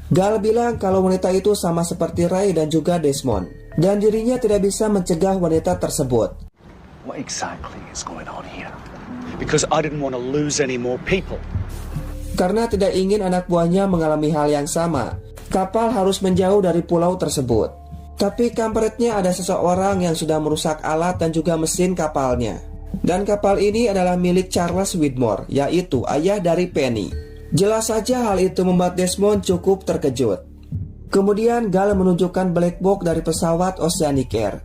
Gal bilang kalau wanita itu sama seperti Ray dan juga Desmond, dan dirinya tidak bisa mencegah wanita tersebut. What exactly is going on here? Because I didn't want to lose any more people. Karena tidak ingin anak buahnya mengalami hal yang sama, kapal harus menjauh dari pulau tersebut. Tapi kampretnya ada seseorang yang sudah merusak alat dan juga mesin kapalnya. Dan kapal ini adalah milik Charles Widmore, yaitu ayah dari Penny. Jelas saja hal itu membuat Desmond cukup terkejut. Kemudian Gal menunjukkan black box dari pesawat Oceanic Air.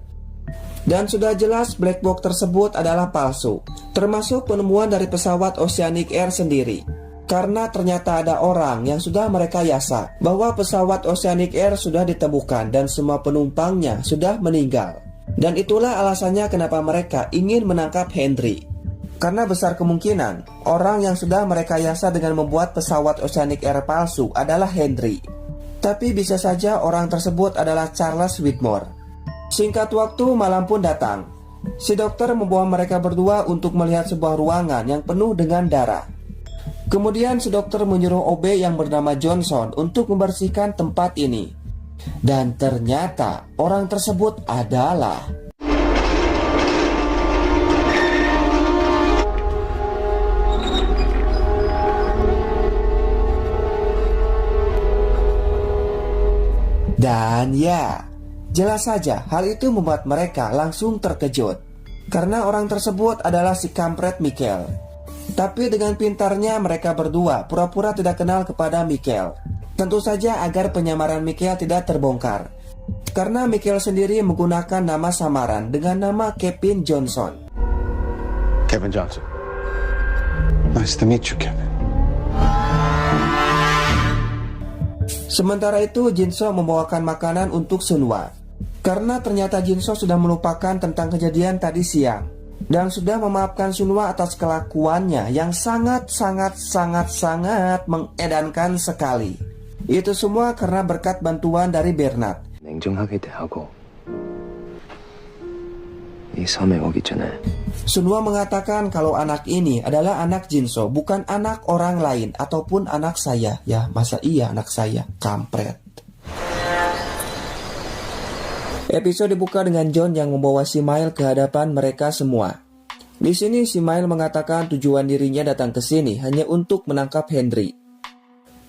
Dan sudah jelas black box tersebut adalah palsu, termasuk penemuan dari pesawat Oceanic Air sendiri. Karena ternyata ada orang yang sudah merekayasa bahwa pesawat Oceanic Air sudah ditemukan dan semua penumpangnya sudah meninggal. Dan itulah alasannya kenapa mereka ingin menangkap Henry. Karena besar kemungkinan orang yang sudah merekayasa dengan membuat pesawat Oceanic Air palsu adalah Henry. Tapi bisa saja orang tersebut adalah Charles Widmore. Singkat waktu, malam pun datang. Si dokter membawa mereka berdua untuk melihat sebuah ruangan yang penuh dengan darah. Kemudian si dokter menyuruh OB yang bernama Johnson untuk membersihkan tempat ini. Dan ternyata orang tersebut adalah dan ya, jelas saja hal itu membuat mereka langsung terkejut. Karena orang tersebut adalah si kampret Michael. Tapi dengan pintarnya mereka berdua pura-pura tidak kenal kepada Michael. Tentu saja agar penyamaran Michael tidak terbongkar. Karena Michael sendiri menggunakan nama samaran dengan nama Kevin Johnson. Kevin Johnson. Nice to meet you, Kevin. Sementara itu Jinso membawakan makanan untuk Sunhwa. Karena ternyata Jinso sudah melupakan tentang kejadian tadi siang dan sudah memaafkan Sunhwa atas kelakuannya yang sangat mengedankan sekali. Itu semua karena berkat bantuan dari Bernard. Sunhwa mengatakan kalau anak ini adalah anak Jinso, bukan anak orang lain ataupun anak saya. Ya, masa iya anak saya? Kampret. Episode dibuka dengan John yang membawa Simile ke hadapan mereka semua. Di sini Simile mengatakan tujuan dirinya datang ke sini hanya untuk menangkap Henry.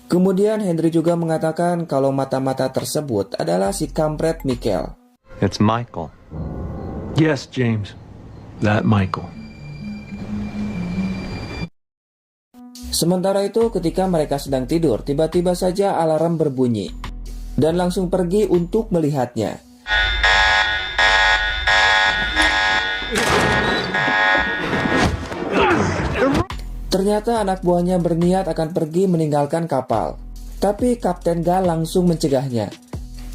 Kemudian Henry juga mengatakan kalau mata-mata tersebut adalah si kampret Michael. It's Michael. Yes, James. That Michael. Sementara itu ketika mereka sedang tidur, tiba-tiba saja alarm berbunyi. Dan langsung pergi untuk melihatnya. Ternyata anak buahnya berniat akan pergi meninggalkan kapal. Tapi Kapten Gal langsung mencegahnya.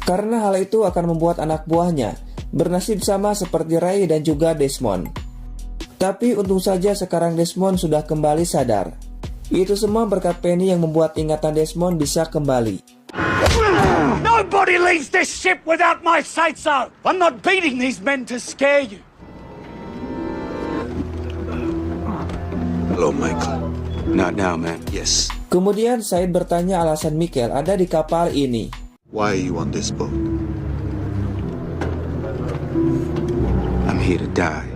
Karena hal itu akan membuat anak buahnya bernasib sama seperti Ray dan juga Desmond. Tapi untung saja sekarang Desmond sudah kembali sadar. Itu semua berkat Penny yang membuat ingatan Desmond bisa kembali. Nobody leaves this ship without my say-so. I'm not beating these men to scare you. Hello, Michael. Not now, man. Yes. Kemudian Said bertanya alasan Michael ada di kapal ini. Why are you on this boat? I'm here to die.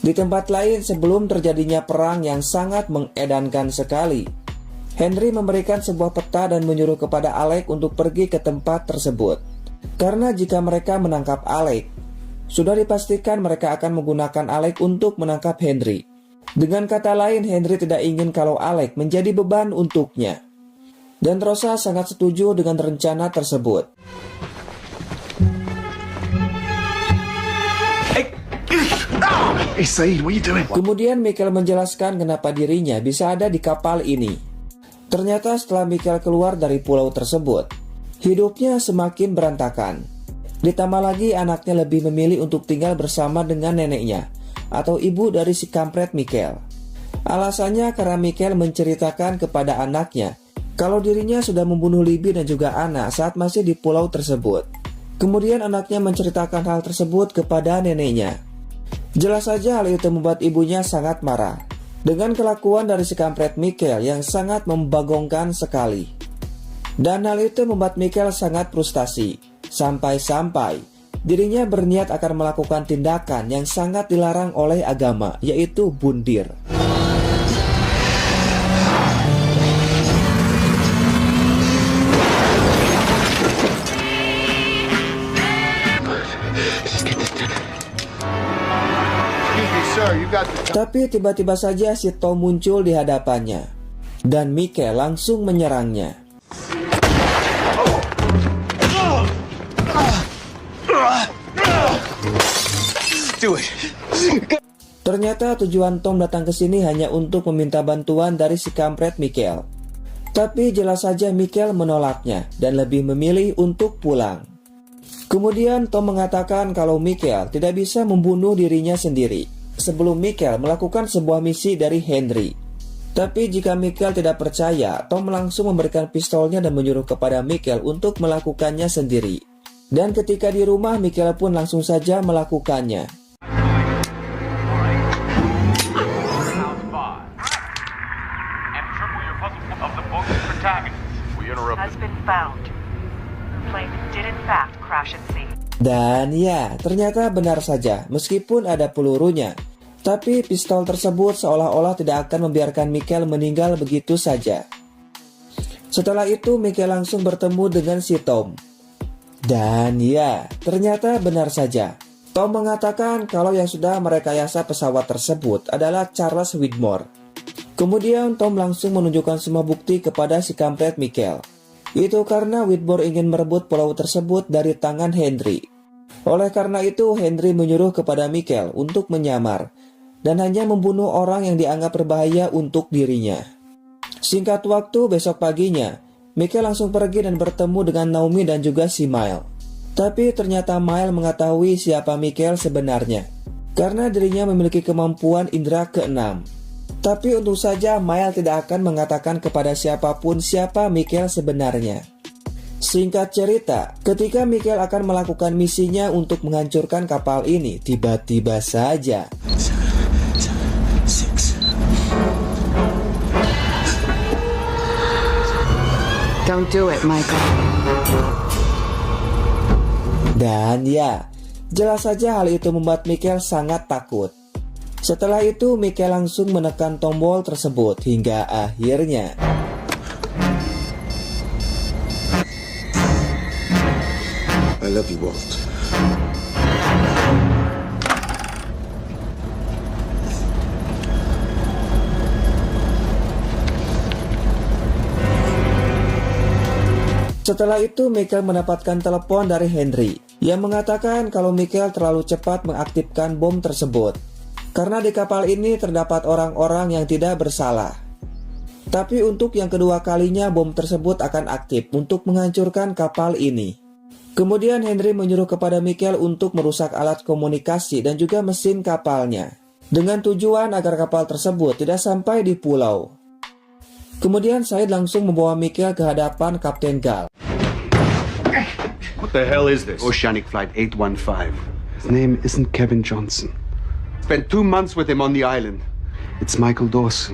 Di tempat lain sebelum terjadinya perang yang sangat mengedankan sekali, Henry memberikan sebuah peta dan menyuruh kepada Alec untuk pergi ke tempat tersebut. Karena jika mereka menangkap Alec, sudah dipastikan mereka akan menggunakan Alec untuk menangkap Henry. Dengan kata lain, Henry tidak ingin kalau Alec menjadi beban untuknya. Dan Rosa sangat setuju dengan rencana tersebut. Hey, Saeed, what are you doing? Kemudian Michael menjelaskan kenapa dirinya bisa ada di kapal ini. Ternyata setelah Michael keluar dari pulau tersebut, hidupnya semakin berantakan. Ditambah lagi anaknya lebih memilih untuk tinggal bersama dengan neneknya, atau ibu dari si kampret Michael. Alasannya karena Michael menceritakan kepada anaknya kalau dirinya sudah membunuh Libby dan juga Anna saat masih di pulau tersebut. Kemudian anaknya menceritakan hal tersebut kepada neneknya. Jelas saja hal itu membuat ibunya sangat marah dengan kelakuan dari si kampret Michael yang sangat membagongkan sekali. Dan hal itu membuat Michael sangat frustasi, sampai-sampai dirinya berniat akan melakukan tindakan yang sangat dilarang oleh agama, yaitu bundir. Tapi tiba-tiba saja si Tom muncul di hadapannya, dan Michael langsung menyerangnya. Ternyata tujuan Tom datang ke sini hanya untuk meminta bantuan dari si kampret Michael. Tapi jelas saja Michael menolaknya dan lebih memilih untuk pulang. Kemudian Tom mengatakan kalau Michael tidak bisa membunuh dirinya sendiri sebelum Michael melakukan sebuah misi dari Henry. Tapi jika Michael tidak percaya, Tom langsung memberikan pistolnya dan menyuruh kepada Michael untuk melakukannya sendiri. Dan ketika di rumah, Michael pun langsung saja melakukannya. Dan ya, ternyata benar saja, meskipun ada pelurunya, tapi pistol tersebut seolah-olah tidak akan membiarkan Michael meninggal begitu saja. Setelah itu Michael langsung bertemu dengan si Tom. Dan ya, ternyata benar saja. Tom mengatakan kalau yang sudah merekayasa pesawat tersebut adalah Charles Widmore. Kemudian Tom langsung menunjukkan semua bukti kepada si kampret Michael. Itu karena Widmore ingin merebut pulau tersebut dari tangan Henry. Oleh karena itu Henry menyuruh kepada Michael untuk menyamar dan hanya membunuh orang yang dianggap berbahaya untuk dirinya. Singkat waktu, besok paginya Michael langsung pergi dan bertemu dengan Naomi dan juga si Miles. Tapi ternyata Miles mengetahui siapa Michael sebenarnya, karena dirinya memiliki kemampuan indera keenam. Tapi untung saja Miles tidak akan mengatakan kepada siapapun siapa Michael sebenarnya. Singkat cerita, ketika Michael akan melakukan misinya untuk menghancurkan kapal ini, tiba-tiba saja Don't do it, Michael. Dan ya, jelas saja hal itu membuat Michael sangat takut. Setelah itu Michael langsung menekan tombol tersebut hingga akhirnya I love you, Walt. Setelah itu Michael mendapatkan telepon dari Henry yang mengatakan kalau Michael terlalu cepat mengaktifkan bom tersebut karena di kapal ini terdapat orang-orang yang tidak bersalah. Tapi untuk yang kedua kalinya bom tersebut akan aktif untuk menghancurkan kapal ini. Kemudian Henry menyuruh kepada Michael untuk merusak alat komunikasi dan juga mesin kapalnya dengan tujuan agar kapal tersebut tidak sampai di pulau. Kemudian Said langsung membawa Michael ke hadapan Kapten Gal. What the hell is this? Oceanic Flight 815. His name isn't Kevin Johnson. Spent 2 months with him on the island. It's Michael Dawson.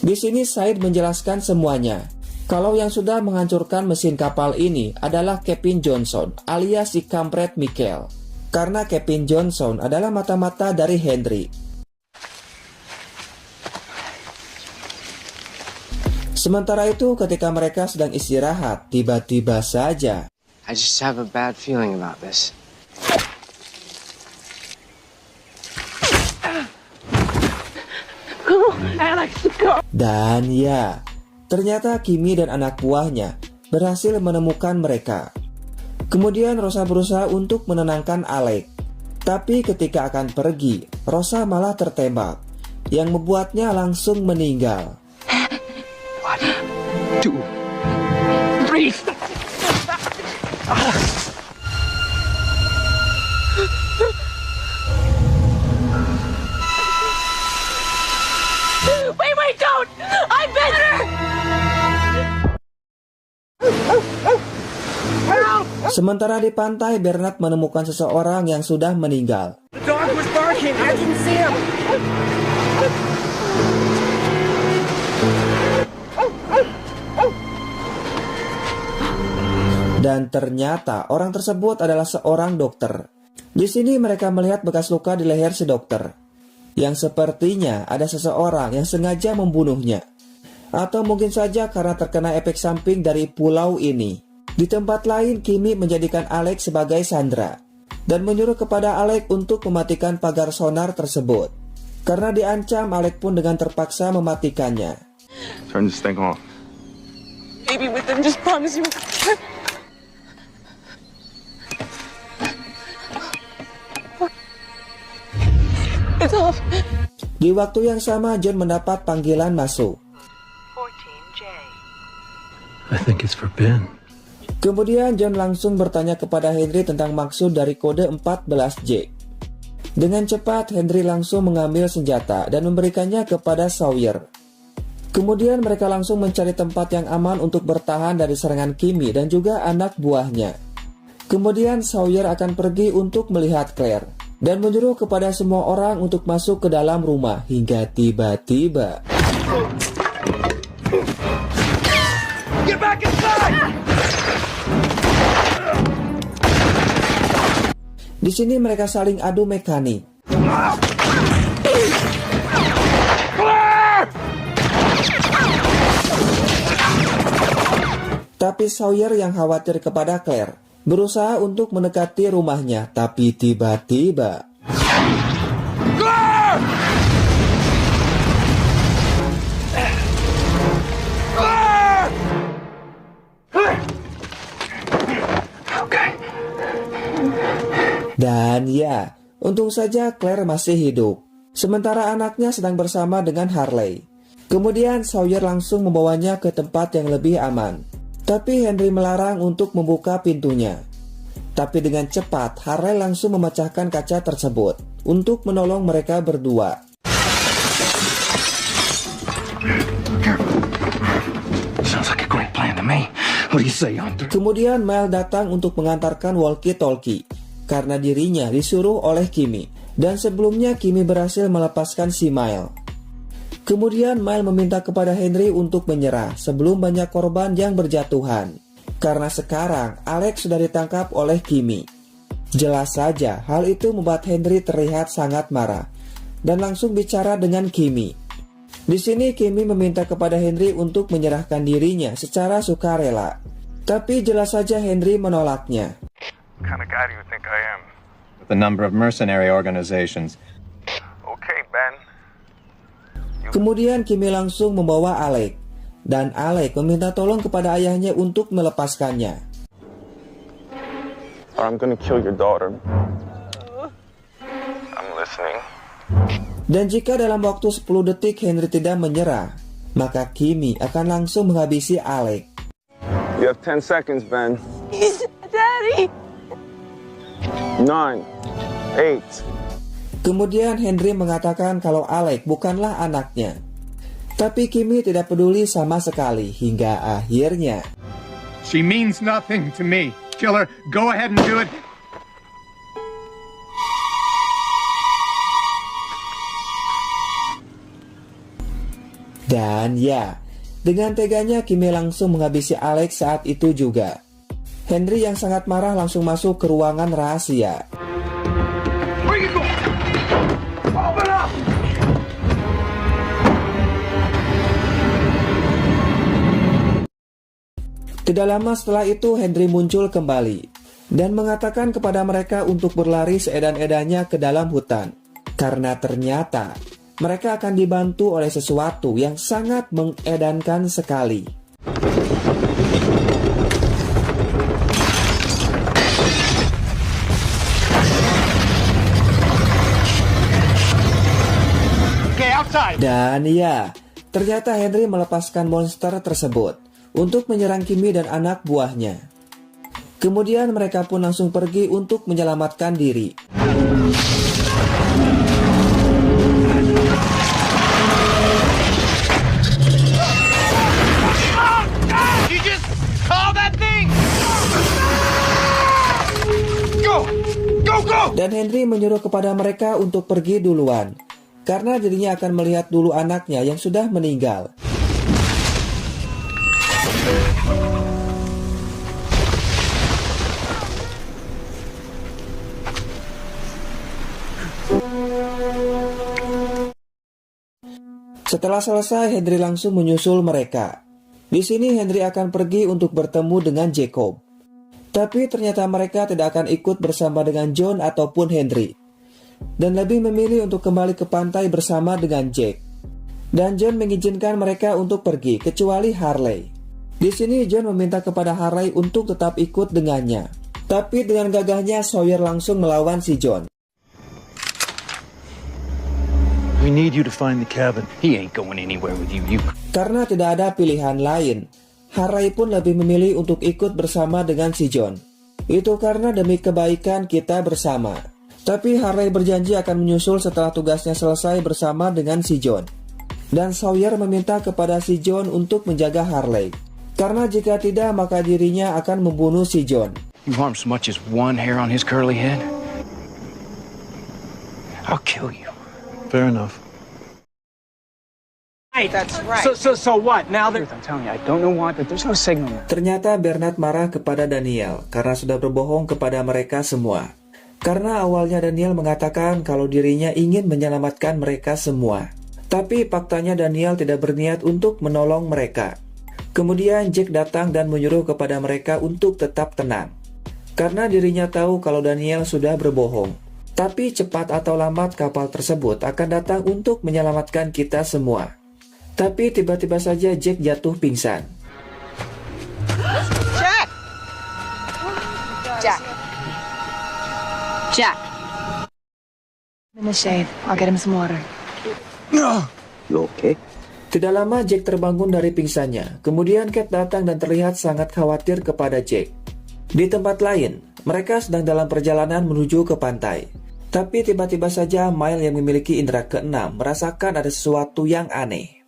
Di sini Said menjelaskan semuanya. Kalau yang sudah menghancurkan mesin kapal ini adalah Kevin Johnson alias si kampret Michael. karena Kevin Johnson adalah mata-mata dari Henry. Sementara itu, ketika mereka sedang istirahat, tiba-tiba saja I just have a bad feeling about this. dan ya, ternyata Kimi dan anak buahnya berhasil menemukan mereka. Kemudian Rosa berusaha untuk menenangkan Alec. Tapi ketika akan pergi, Rosa malah tertembak, yang membuatnya langsung meninggal. 2, 3. Wait, don't! I'm better! Sementara di pantai, Bernard menemukan seseorang yang sudah meninggal. The dog was barking. I didn't see him. Dan ternyata orang tersebut adalah seorang dokter. Di sini mereka melihat bekas luka di leher si dokter, yang sepertinya ada seseorang yang sengaja membunuhnya. Atau mungkin saja karena terkena efek samping dari pulau ini. Di tempat lain, Kimi menjadikan Alec sebagai sandera dan menyuruh kepada Alec untuk mematikan pagar sonar tersebut. Karena diancam, Alec pun dengan terpaksa mematikannya. Turn this thing off. Baby with them, just promise you. It's off. Di waktu yang sama, John mendapat panggilan masuk. 14J. I think it's for Ben. Kemudian John langsung bertanya kepada Henry tentang maksud dari kode 14J. Dengan cepat, Henry langsung mengambil senjata dan memberikannya kepada Sawyer. Kemudian mereka langsung mencari tempat yang aman untuk bertahan dari serangan Kimi dan juga anak buahnya. Kemudian Sawyer akan pergi untuk melihat Claire dan menyuruh kepada semua orang untuk masuk ke dalam rumah hingga tiba-tiba Get back inside! di sini mereka saling adu mekanik. Tapi Sawyer yang khawatir kepada Claire berusaha untuk mendekati rumahnya, tapi tiba-tiba dan ya, untung saja Claire masih hidup, sementara anaknya sedang bersama dengan Harley. Kemudian Sawyer langsung membawanya ke tempat yang lebih aman. Tapi Henry melarang untuk membuka pintunya. Tapi dengan cepat, Harley langsung memecahkan kaca tersebut untuk menolong mereka berdua. Sounds like a great plan to me. What do you say, Hunter? Kemudian Mel datang untuk mengantarkan walkie-talkie karena dirinya disuruh oleh Kimi. Dan sebelumnya Kimi berhasil melepaskan si Mel. Kemudian Mel meminta kepada Henry untuk menyerah sebelum banyak korban yang berjatuhan. Karena sekarang Alex sudah ditangkap oleh Kimi. Jelas saja hal itu membuat Henry terlihat sangat marah dan langsung bicara dengan Kimi. Di sini Kimi meminta kepada Henry untuk menyerahkan dirinya secara sukarela. Tapi jelas saja Henry menolaknya. What kind of guy do you think I am? With a number of mercenary organizations. Okay, Ben. Kemudian Kimi langsung membawa Alec, dan Alec meminta tolong kepada ayahnya untuk melepaskannya. I'm gonna kill your daughter. I'm listening. Dan jika dalam waktu 10 detik Henry tidak menyerah, maka Kimi akan langsung menghabisi Alec. You have 10 seconds, Ben. Daddy! 9, 8. Kemudian Henry mengatakan kalau Alec bukanlah anaknya. Tapi Kimi tidak peduli sama sekali hingga akhirnya. She means nothing to me. Killer, go ahead and do it. Dan ya, dengan teganya Kimi langsung menghabisi Alex saat itu juga. Henry yang sangat marah langsung masuk ke ruangan rahasia. Tidak lama setelah itu Henry muncul kembali dan mengatakan kepada mereka untuk berlari seedan-edannya ke dalam hutan, karena ternyata mereka akan dibantu oleh sesuatu yang sangat mengedankan sekali. Dan ya, ternyata Henry melepaskan monster tersebut untuk menyerang Kimi dan anak buahnya. Kemudian mereka pun langsung pergi untuk menyelamatkan diri. Dan Henry menyuruh kepada mereka untuk pergi duluan, karena dirinya akan melihat dulu anaknya yang sudah meninggal. Setelah selesai, Henry langsung menyusul mereka. Di sini Henry akan pergi untuk bertemu dengan Jacob. Tapi ternyata mereka tidak akan ikut bersama dengan John ataupun Henry, dan lebih memilih untuk kembali ke pantai bersama dengan Jack. Dan John mengizinkan mereka untuk pergi, kecuali Harley. Di sini John meminta kepada Harley untuk tetap ikut dengannya. Tapi dengan gagahnya Sawyer langsung melawan si John. We need you to find the cabin. He ain't going anywhere with you. Karena tidak ada pilihan lain, Harley pun lebih memilih untuk ikut bersama dengan si John. Itu karena demi kebaikan kita bersama. Tapi Harley berjanji akan menyusul setelah tugasnya selesai bersama dengan si John. Dan Sawyer meminta kepada si John untuk menjaga Harley, karena jika tidak maka dirinya akan membunuh si John. You harm so much as one hair on his curly head, I'll kill you. Fair enough. That's right. So what? Now they're... I'm telling you, I don't know why, but there's no signal. Ternyata Bernard marah kepada Daniel karena sudah berbohong kepada mereka semua. Karena awalnya Daniel mengatakan kalau dirinya ingin menyelamatkan mereka semua. Tapi faktanya Daniel tidak berniat untuk menolong mereka. Kemudian Jack datang dan menyuruh kepada mereka untuk tetap tenang, karena dirinya tahu kalau Daniel sudah berbohong. Tapi cepat atau lambat kapal tersebut akan datang untuk menyelamatkan kita semua. Tapi tiba-tiba saja Jack jatuh pingsan. Jack! Jack. Jack. In the shade. I'll get him some water. No. You okay? Tidak lama Jack terbangun dari pingsannya. Kemudian Cat datang dan terlihat sangat khawatir kepada Jack. Di tempat lain, mereka sedang dalam perjalanan menuju ke pantai. Tapi tiba-tiba saja Miles yang memiliki indera keenam merasakan ada sesuatu yang aneh.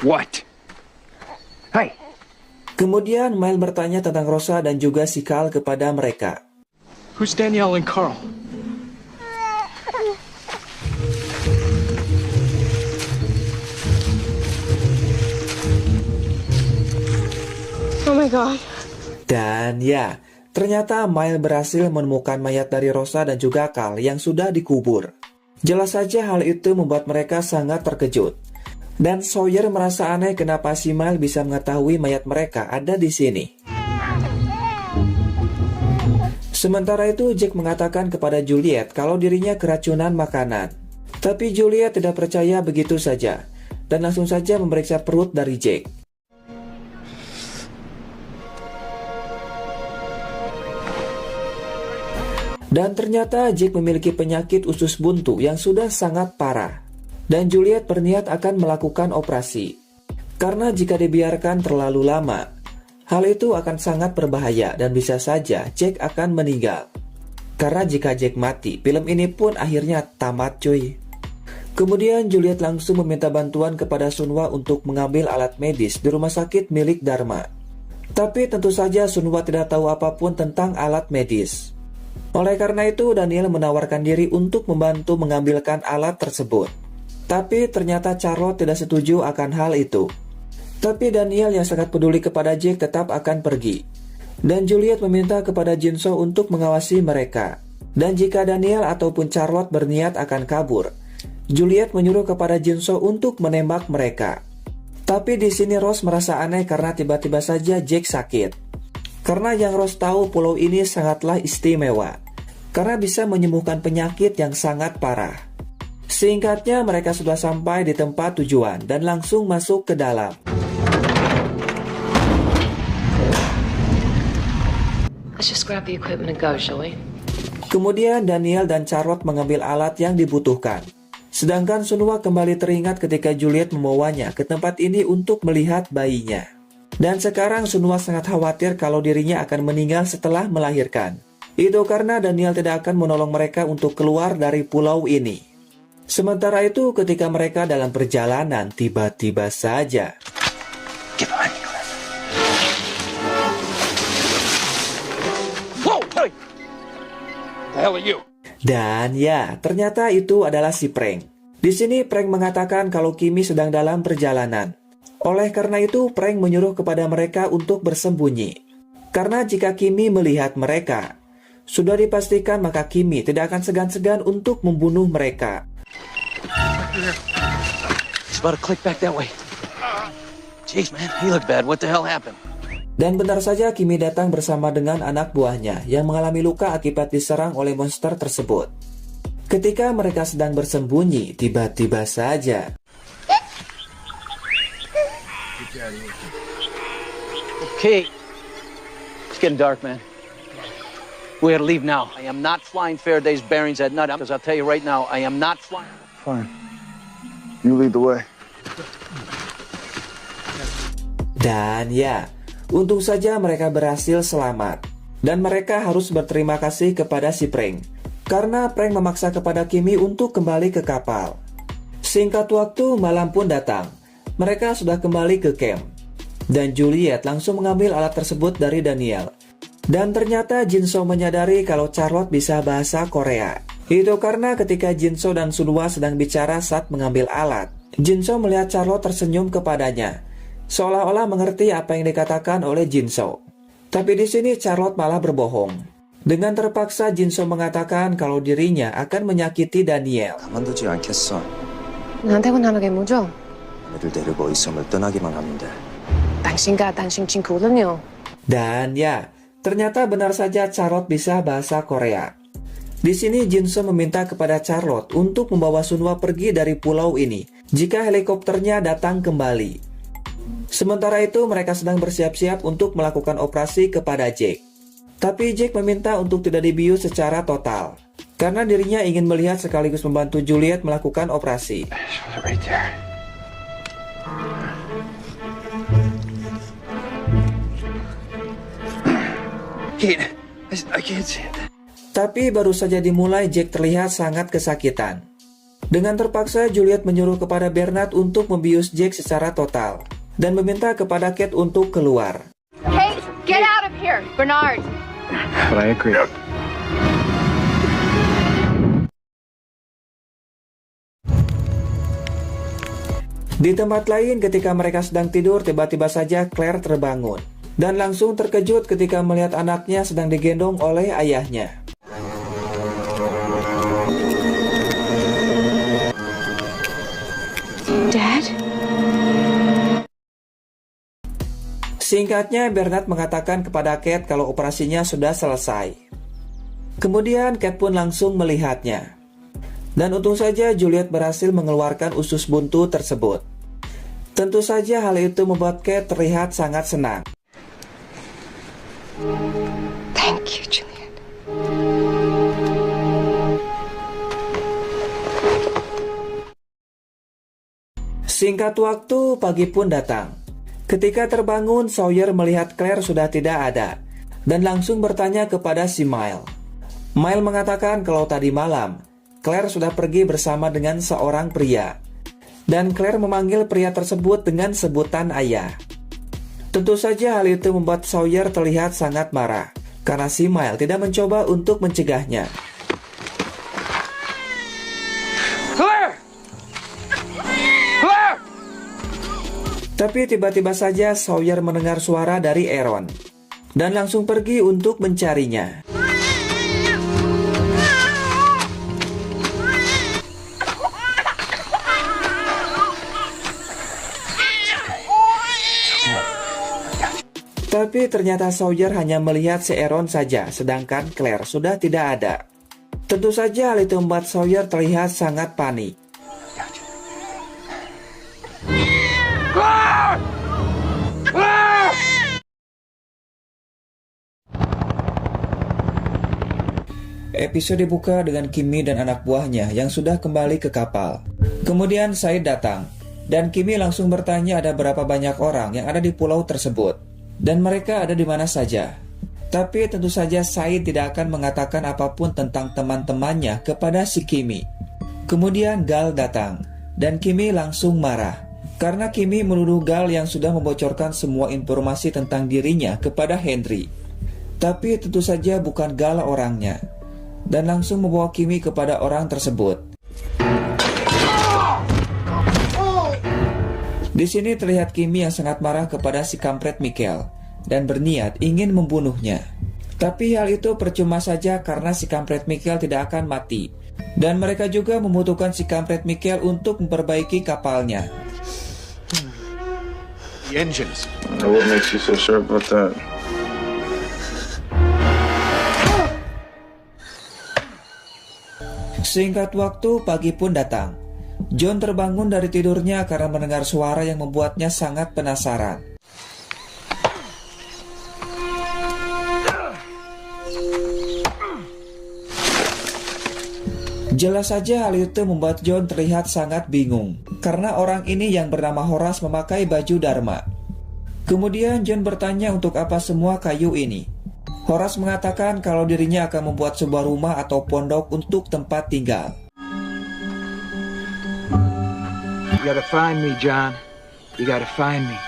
What? Hey. Kemudian Miles bertanya tentang Rosa dan juga si Carl kepada mereka. Who's Danielle and Carl? Oh my god. Dan ya, ternyata Miles berhasil menemukan mayat dari Rosa dan juga Carl yang sudah dikubur. Jelas saja hal itu membuat mereka sangat terkejut. Dan Sawyer merasa aneh kenapa si Miles bisa mengetahui mayat mereka ada di sini. Sementara itu Jack mengatakan kepada Juliet kalau dirinya keracunan makanan. Tapi Juliet tidak percaya begitu saja dan langsung saja memeriksa perut dari Jack. Dan ternyata Jack memiliki penyakit usus buntu yang sudah sangat parah. Dan Juliet berniat akan melakukan operasi. Karena jika dibiarkan terlalu lama, hal itu akan sangat berbahaya dan bisa saja Jack akan meninggal. Karena jika Jack mati, film ini pun akhirnya tamat cuy. Kemudian Juliet langsung meminta bantuan kepada Sunwa untuk mengambil alat medis di rumah sakit milik Dharma. Tapi tentu saja Sunwa tidak tahu apapun tentang alat medis. Oleh karena itu Daniel menawarkan diri untuk membantu mengambilkan alat tersebut. Tapi ternyata Charlotte tidak setuju akan hal itu. Tapi Daniel yang sangat peduli kepada Jack tetap akan pergi. Dan Juliet meminta kepada Jinso untuk mengawasi mereka. Dan jika Daniel ataupun Charlotte berniat akan kabur, Juliet menyuruh kepada Jin-soo untuk menembak mereka. Tapi di sini Rose merasa aneh karena tiba-tiba saja Jake sakit. Karena yang Rose tahu pulau ini sangatlah istimewa, karena bisa menyembuhkan penyakit yang sangat parah. Singkatnya mereka sudah sampai di tempat tujuan dan langsung masuk ke dalam. Let's just grab the equipment and go, shall we? Kemudian Daniel dan Charlotte mengambil alat yang dibutuhkan. Sedangkan Sunhwa kembali teringat ketika Juliet membawanya ke tempat ini untuk melihat bayinya. Dan sekarang Sunhwa sangat khawatir kalau dirinya akan meninggal setelah melahirkan. Itu karena Daniel tidak akan menolong mereka untuk keluar dari pulau ini. Sementara itu ketika mereka dalam perjalanan, tiba-tiba saja dan ya, ternyata itu adalah si Frank. Di sini Frank mengatakan kalau Kimi sedang dalam perjalanan. Oleh karena itu, Frank menyuruh kepada mereka untuk bersembunyi. Karena jika Kimi melihat mereka, sudah dipastikan maka Kimi tidak akan segan-segan untuk membunuh mereka. It's about to click back that way. Jeez, man, he looked bad. What the hell happened? Dan benar saja Kimi datang bersama dengan anak buahnya yang mengalami luka akibat diserang oleh monster tersebut. Ketika mereka sedang bersembunyi, tiba-tiba saja Okay. It's getting dark, man. We gotta leave now. I am not flying Faraday's bearings at night, because I'll tell you right now, I am not flying. Fine. You lead the way. Dan ya, untung saja mereka berhasil selamat. Dan mereka harus berterima kasih kepada si Frank, karena Frank memaksa kepada Kimi untuk kembali ke kapal. Singkat waktu, malam pun datang. Mereka sudah kembali ke camp. Dan Juliet langsung mengambil alat tersebut dari Daniel. Dan ternyata Jin-soo menyadari kalau Charlotte bisa bahasa Korea. Itu karena ketika Jin-soo dan Sunhwa sedang bicara saat mengambil alat, Jin-soo melihat Charlotte tersenyum kepadanya, seolah-olah mengerti apa yang dikatakan oleh Jin-soo. Tapi di sini Charlotte malah berbohong. Dengan terpaksa Jin-soo mengatakan kalau dirinya akan menyakiti Daniel. 가만두지 않겠어. 나한테는 하나게 뭐죠? 애들 데리고 이 섬을 떠나기만 하는데. 당신과 당신 친구는요? Dan ya, ternyata benar saja Charlotte bisa bahasa Korea. Di sini Jin-soo meminta kepada Charlotte untuk membawa Sunhwa pergi dari pulau ini jika helikopternya datang kembali. Sementara itu mereka sedang bersiap-siap untuk melakukan operasi kepada Jake. Tapi Jake meminta untuk tidak dibius secara total, karena dirinya ingin melihat sekaligus membantu Juliet melakukan operasi. Right there. I can't see it. Tapi baru saja dimulai Jake terlihat sangat kesakitan. Dengan terpaksa Juliet menyuruh kepada Bernard untuk membius Jake secara total dan meminta kepada Kate untuk keluar. Hey, get out of here, Bernard! But I agree. Di tempat lain ketika mereka sedang tidur, tiba-tiba saja Claire terbangun dan langsung terkejut ketika melihat anaknya sedang digendong oleh ayahnya. Dad? Singkatnya, Bernard mengatakan kepada Kate kalau operasinya sudah selesai. Kemudian Kate pun langsung melihatnya. Dan untung saja Juliet berhasil mengeluarkan usus buntu tersebut. Tentu saja hal itu membuat Kate terlihat sangat senang. Thank you, Juliet. Singkat waktu, pagi pun datang. Ketika terbangun, Sawyer melihat Claire sudah tidak ada dan langsung bertanya kepada si Mile. Mile mengatakan kalau tadi malam Claire sudah pergi bersama dengan seorang pria, dan Claire memanggil pria tersebut dengan sebutan ayah. Tentu saja hal itu membuat Sawyer terlihat sangat marah karena si Mile tidak mencoba untuk mencegahnya. Claire! Claire! Tapi tiba-tiba saja Sawyer mendengar suara dari Aaron dan langsung pergi untuk mencarinya. Tapi ternyata Sawyer hanya melihat Aaron saja, sedangkan Claire sudah tidak ada. Tentu saja hal itu membuat Sawyer terlihat sangat panik. Episode dibuka dengan Kimmy dan anak buahnya yang sudah kembali ke kapal. Kemudian Said datang, dan Kimmy langsung bertanya ada berapa banyak orang yang ada di pulau tersebut, dan mereka ada di mana saja. Tapi tentu saja Said tidak akan mengatakan apapun tentang teman-temannya kepada si Kimmy. Kemudian Gal datang, dan Kimmy langsung marah, karena Kimmy menuduh Gal yang sudah membocorkan semua informasi tentang dirinya kepada Henry. Tapi tentu saja bukan Gal orangnya, dan langsung membawa Kimmy kepada orang tersebut. Di sini terlihat Kimmy yang sangat marah kepada si kampret Michael dan berniat ingin membunuhnya. Tapi hal itu percuma saja karena si kampret Michael tidak akan mati, dan mereka juga membutuhkan si kampret Michael untuk memperbaiki kapalnya. The engines. What makes you so sure about that? Singkat waktu, pagi pun datang. John terbangun dari tidurnya karena mendengar suara yang membuatnya sangat penasaran. Jelas saja hal itu membuat John terlihat sangat bingung, karena orang ini yang bernama Horace memakai baju Dharma. Kemudian John bertanya untuk apa semua kayu ini. Horace mengatakan kalau dirinya akan membuat sebuah rumah atau pondok untuk tempat tinggal. You gotta find me, John. You gotta find me.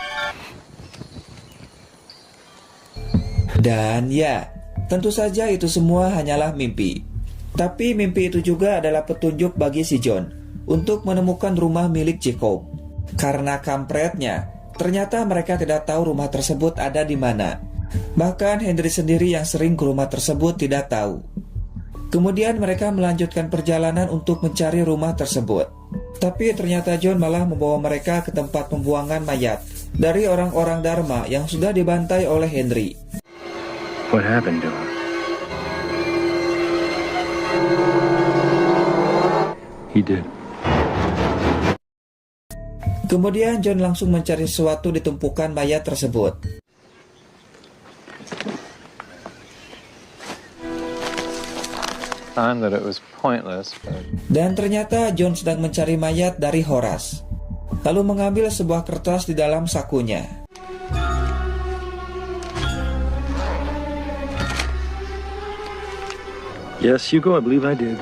Dan ya, tentu saja itu semua hanyalah mimpi. Tapi mimpi itu juga adalah petunjuk bagi si John untuk menemukan rumah milik Jacob. Karena kampretnya, ternyata mereka tidak tahu rumah tersebut ada di mana. Bahkan Henry sendiri yang sering ke rumah tersebut tidak tahu. Kemudian mereka melanjutkan perjalanan untuk mencari rumah tersebut. Tapi ternyata John malah membawa mereka ke tempat pembuangan mayat dari orang-orang Dharma yang sudah dibantai oleh Henry. What happened to him? He did. Kemudian John langsung mencari sesuatu di tumpukan mayat tersebut. That it was pointless, but... Dan ternyata John sedang mencari mayat dari Horace, lalu mengambil sebuah kertas di dalam sakunya. Yes, Hugo, I believe I did.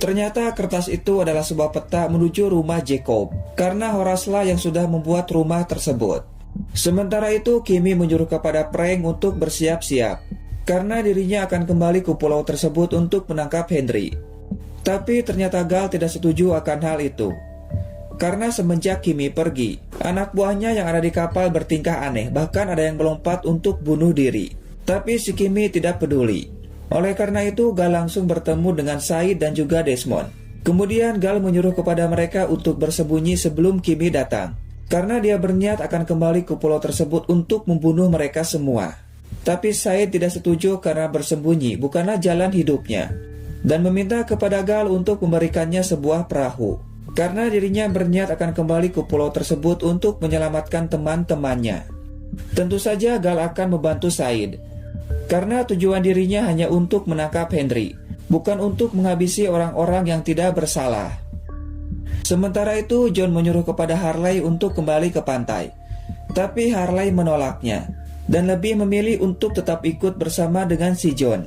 Ternyata kertas itu adalah sebuah peta menuju rumah Jacob, karena Horace lah yang sudah membuat rumah tersebut. Sementara itu Kimmy menyuruh kepada Frank untuk bersiap-siap, karena dirinya akan kembali ke pulau tersebut untuk menangkap Henry. Tapi ternyata Gal tidak setuju akan hal itu, karena semenjak Kimmy pergi, anak buahnya yang ada di kapal bertingkah aneh, bahkan ada yang melompat untuk bunuh diri. Tapi si Kimmy tidak peduli. Oleh karena itu Gal langsung bertemu dengan Said dan juga Desmond. Kemudian Gal menyuruh kepada mereka untuk bersembunyi sebelum Kimmy datang, karena dia berniat akan kembali ke pulau tersebut untuk membunuh mereka semua. Tapi Said tidak setuju karena bersembunyi bukanlah jalan hidupnya, dan meminta kepada Gal untuk memberikannya sebuah perahu, karena dirinya berniat akan kembali ke pulau tersebut untuk menyelamatkan teman-temannya. Tentu saja Gal akan membantu Said, karena tujuan dirinya hanya untuk menangkap Henry, bukan untuk menghabisi orang-orang yang tidak bersalah. Sementara itu John menyuruh kepada Harley untuk kembali ke pantai, tapi Harley menolaknya dan lebih memilih untuk tetap ikut bersama dengan si John.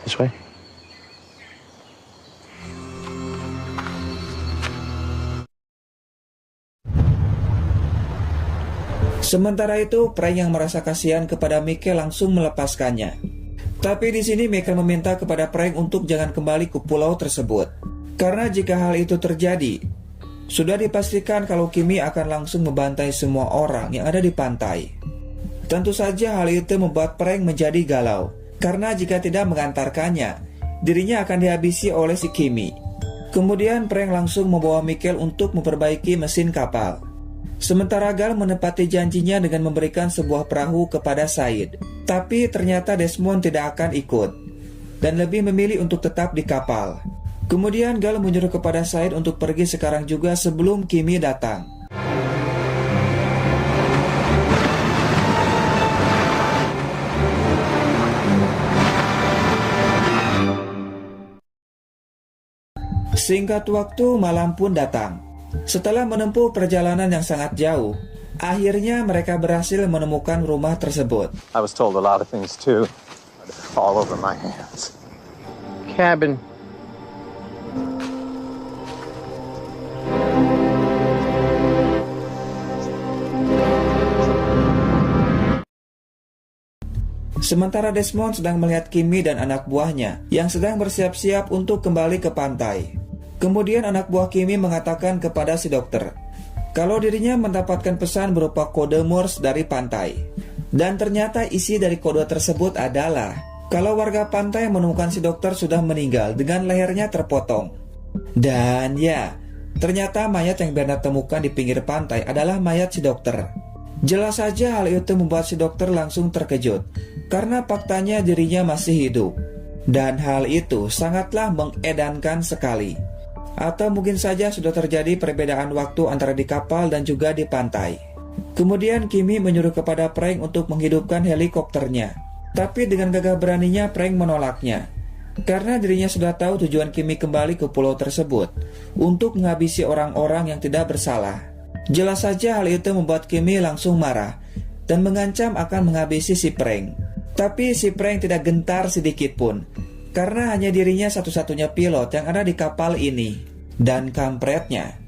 This way. Sementara itu, Frank yang merasa kasihan kepada Michael langsung melepaskannya. Tapi di sini Michael meminta kepada Frank untuk jangan kembali ke pulau tersebut, karena jika hal itu terjadi, sudah dipastikan kalau Kimmy akan langsung membantai semua orang yang ada di pantai. Tentu saja hal itu membuat Frank menjadi galau, karena jika tidak mengantarkannya, dirinya akan dihabisi oleh si Kimmy. Kemudian Frank langsung membawa Michael untuk memperbaiki mesin kapal. Sementara Gal menepati janjinya dengan memberikan sebuah perahu kepada Said. Tapi ternyata Desmond tidak akan ikut dan lebih memilih untuk tetap di kapal. Kemudian Gal menyuruh kepada Said untuk pergi sekarang juga sebelum Kimi datang. Singkat waktu, malam pun datang. Setelah menempuh perjalanan yang sangat jauh, akhirnya mereka berhasil menemukan rumah tersebut. I was told a lot of things too, but it fall over my hands. Cabin. Sementara Desmond sedang melihat Kimi dan anak buahnya yang sedang bersiap-siap untuk kembali ke pantai. Kemudian anak buah Kimi mengatakan kepada si dokter kalau dirinya mendapatkan pesan berupa kode Morse dari pantai. Dan ternyata isi dari kode tersebut adalah kalau warga pantai menemukan si dokter sudah meninggal dengan lehernya terpotong. Dan ya, ternyata mayat yang Bernard temukan di pinggir pantai adalah mayat si dokter. Jelas saja hal itu membuat si dokter langsung terkejut karena faktanya dirinya masih hidup. Dan hal itu sangatlah mengedankan sekali. Atau mungkin saja sudah terjadi perbedaan waktu antara di kapal dan juga di pantai. Kemudian Kimi menyuruh kepada Frank untuk menghidupkan helikopternya. Tapi dengan gagah beraninya Frank menolaknya. Karena dirinya sudah tahu tujuan Kimi kembali ke pulau tersebut untuk menghabisi orang-orang yang tidak bersalah. Jelas saja hal itu membuat Kimi langsung marah dan mengancam akan menghabisi si Frank. Tapi si Frank tidak gentar sedikit pun. Karena hanya dirinya satu-satunya pilot yang ada di kapal ini. Dan kampretnya,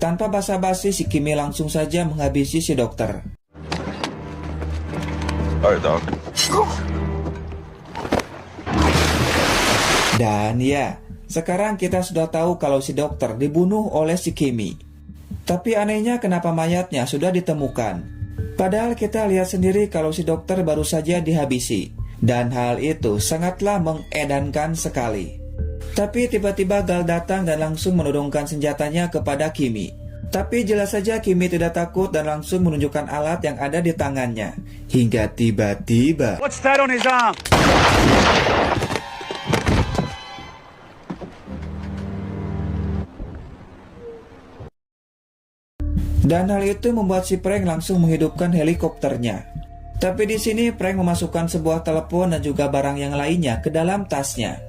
tanpa basa-basi si Kimi langsung saja menghabisi si dokter. Dan ya, sekarang kita sudah tahu kalau si dokter dibunuh oleh si Kimi. Tapi anehnya kenapa mayatnya sudah ditemukan. Padahal kita lihat sendiri kalau si dokter baru saja dihabisi. Dan hal itu sangatlah mengedankan sekali. Tapi tiba-tiba Gal datang dan langsung menodongkan senjatanya kepada Kimi. Tapi jelas saja Kimi tidak takut dan langsung menunjukkan alat yang ada di tangannya. Hingga tiba-tiba What's that on his arm? Dan hal itu membuat si Frank langsung menghidupkan helikopternya. Tapi di sini Frank memasukkan sebuah telepon dan juga barang yang lainnya ke dalam tasnya.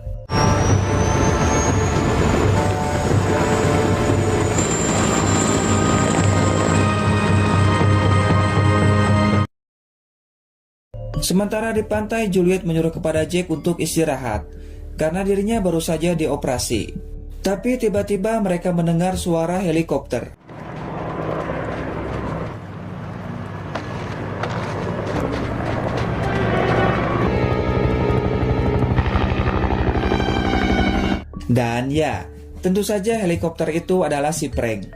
Sementara di pantai, Juliet menyuruh kepada Jack untuk istirahat karena dirinya baru saja dioperasi. Tapi tiba-tiba mereka mendengar suara helikopter. Dan ya, tentu saja helikopter itu adalah si Frank.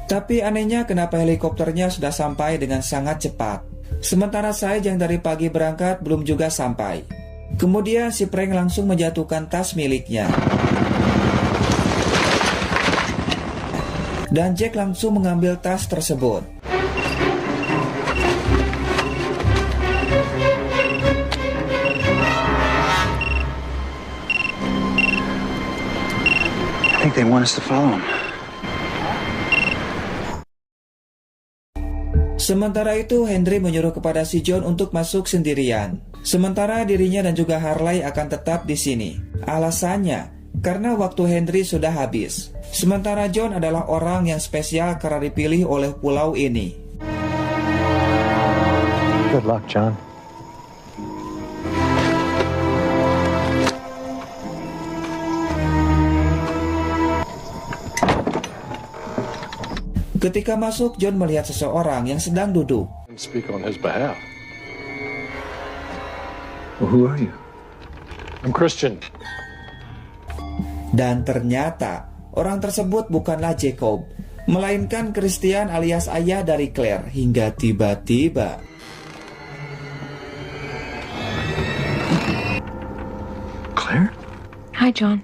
Tapi anehnya kenapa helikopternya sudah sampai dengan sangat cepat. Sementara saya yang dari pagi berangkat belum juga sampai. Kemudian si Frank langsung menjatuhkan tas miliknya. Dan Jack langsung mengambil tas tersebut. I think they want us to follow him. Sementara itu Henry menyuruh kepada si John untuk masuk sendirian. Sementara dirinya dan juga Harley akan tetap di sini. Alasannya karena waktu Henry sudah habis. Sementara John adalah orang yang spesial karena dipilih oleh pulau ini. Good luck, John. Ketika masuk, John melihat seseorang yang sedang duduk. Speak on his behalf. Well, who are you? I'm Christian. Dan ternyata orang tersebut bukanlah Jacob, melainkan Christian alias ayah dari Claire. Hingga tiba-tiba Claire? Hi, John.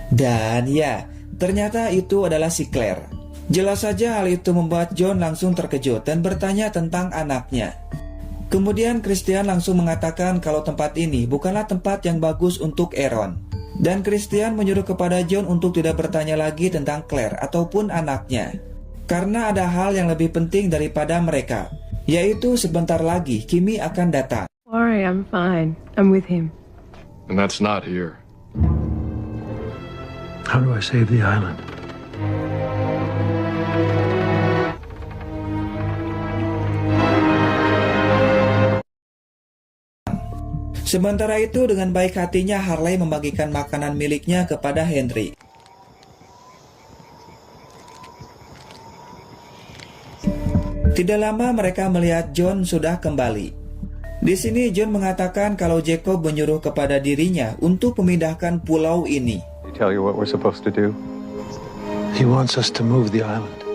Dan ya, ternyata itu adalah si Claire. Jelas saja hal itu membuat John langsung terkejut dan bertanya tentang anaknya. Kemudian Christian langsung mengatakan kalau tempat ini bukanlah tempat yang bagus untuk Aaron. Dan Christian menyuruh kepada John untuk tidak bertanya lagi tentang Claire ataupun anaknya. Karena ada hal yang lebih penting daripada mereka, yaitu sebentar lagi Kimi akan datang. Worry, I'm fine. I'm with him. And that's not here. How do I save the island? Sementara itu dengan baik hatinya Harley membagikan makanan miliknya kepada Henry. Tidak lama mereka melihat John sudah kembali. Di sini John mengatakan kalau Jacob menyuruh kepada dirinya untuk memindahkan pulau ini. Did he tell you what we're supposed to do? He wants us to move the island.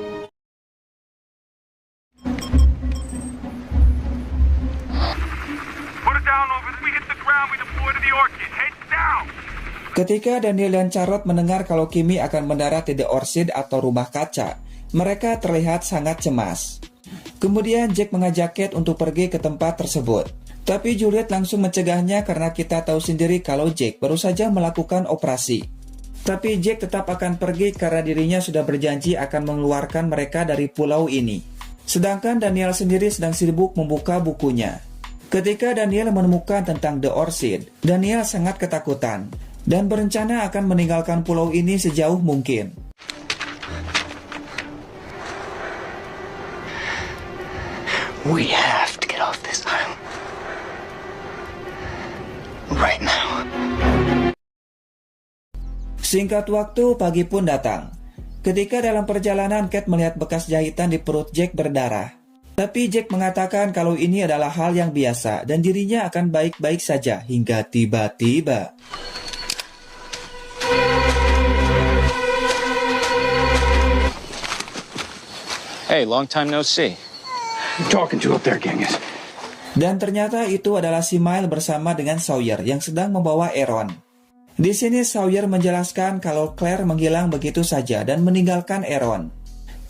Ketika Daniel dan Charlotte mendengar kalau Kimi akan mendarat di The Orchid atau rumah kaca, mereka terlihat sangat cemas. Kemudian Jack mengajak Kate untuk pergi ke tempat tersebut. Tapi Juliet langsung mencegahnya karena kita tahu sendiri kalau Jack baru saja melakukan operasi. Tapi Jack tetap akan pergi karena dirinya sudah berjanji akan mengeluarkan mereka dari pulau ini. Sedangkan Daniel sendiri sedang sibuk membuka bukunya. Ketika Daniel menemukan tentang The Orchid, Daniel sangat ketakutan dan berencana akan meninggalkan pulau ini sejauh mungkin. We have to get off this island. Right now. Singkat waktu, pagi pun datang. Ketika dalam perjalanan, Kate melihat bekas jahitan di perut Jack berdarah. Tapi Jack mengatakan kalau ini adalah hal yang biasa dan dirinya akan baik-baik saja hingga tiba-tiba. Hey, long time no see. Talking to up there, Genghis. Dan ternyata itu adalah si Miles bersama dengan Sawyer yang sedang membawa Aaron. Di sini Sawyer menjelaskan kalau Claire menghilang begitu saja dan meninggalkan Aaron.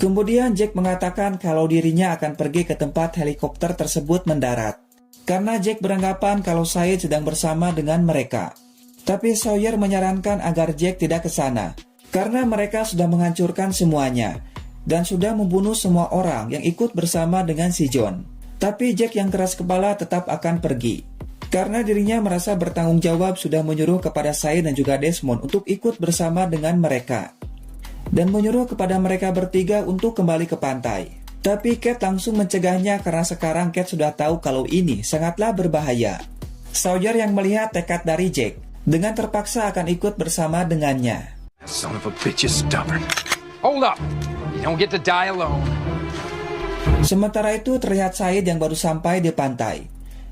Kemudian Jack mengatakan kalau dirinya akan pergi ke tempat helikopter tersebut mendarat. Karena Jack beranggapan kalau Said sedang bersama dengan mereka. Tapi Sawyer menyarankan agar Jack tidak ke sana. Karena mereka sudah menghancurkan semuanya. Dan sudah membunuh semua orang yang ikut bersama dengan si John. Tapi Jack yang keras kepala tetap akan pergi. Karena dirinya merasa bertanggung jawab sudah menyuruh kepada Said dan juga Desmond untuk ikut bersama dengan mereka. Dan menyuruh kepada mereka bertiga untuk kembali ke pantai. Tapi Kate langsung mencegahnya karena sekarang Kate sudah tahu kalau ini sangatlah berbahaya. Sawyer yang melihat tekad dari Jack dengan terpaksa akan ikut bersama dengannya. Son of a bitch is stubborn. Hold up. You don't get to die alone. Sementara itu terlihat Said yang baru sampai di pantai.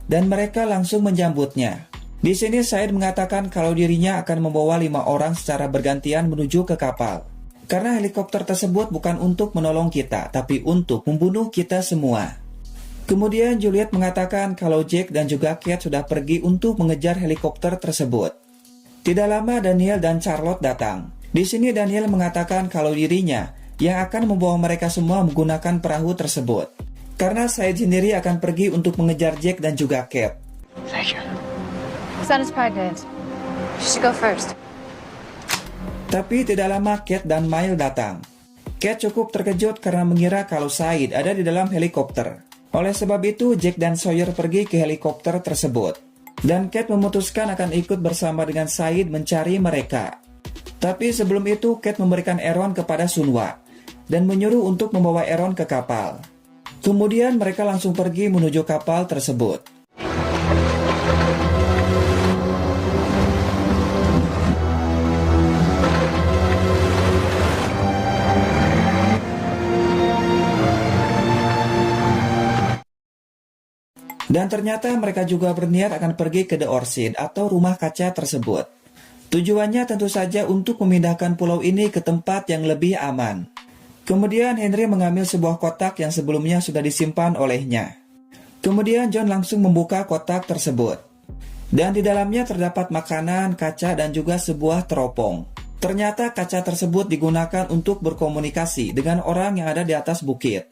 Dan mereka langsung menyambutnya. Di sini Said mengatakan kalau dirinya akan membawa 5 orang secara bergantian menuju ke kapal. Karena helikopter tersebut bukan untuk menolong kita, tapi untuk membunuh kita semua. Kemudian Juliet mengatakan kalau Jack dan juga Kate sudah pergi untuk mengejar helikopter tersebut. Tidak lama Daniel dan Charlotte datang. Di sini Daniel mengatakan kalau dirinya yang akan membawa mereka semua menggunakan perahu tersebut. Karena Said sendiri akan pergi untuk mengejar Jack dan juga Kate. Thank you. Son is pregnant. You should go first. Tapi tidak lama Kate dan Miles datang. Kate cukup terkejut karena mengira kalau Said ada di dalam helikopter. Oleh sebab itu Jack dan Sawyer pergi ke helikopter tersebut. Dan Kate memutuskan akan ikut bersama dengan Said mencari mereka. Tapi sebelum itu Kate memberikan Aaron kepada Sunwa dan menyuruh untuk membawa Aaron ke kapal. Kemudian mereka langsung pergi menuju kapal tersebut. Dan ternyata mereka juga berniat akan pergi ke The Orchid atau rumah kaca tersebut. Tujuannya tentu saja untuk memindahkan pulau ini ke tempat yang lebih aman. Kemudian Henry mengambil sebuah kotak yang sebelumnya sudah disimpan olehnya. Kemudian John langsung membuka kotak tersebut. Dan di dalamnya terdapat makanan, kaca, dan juga sebuah teropong. Ternyata kaca tersebut digunakan untuk berkomunikasi dengan orang yang ada di atas bukit.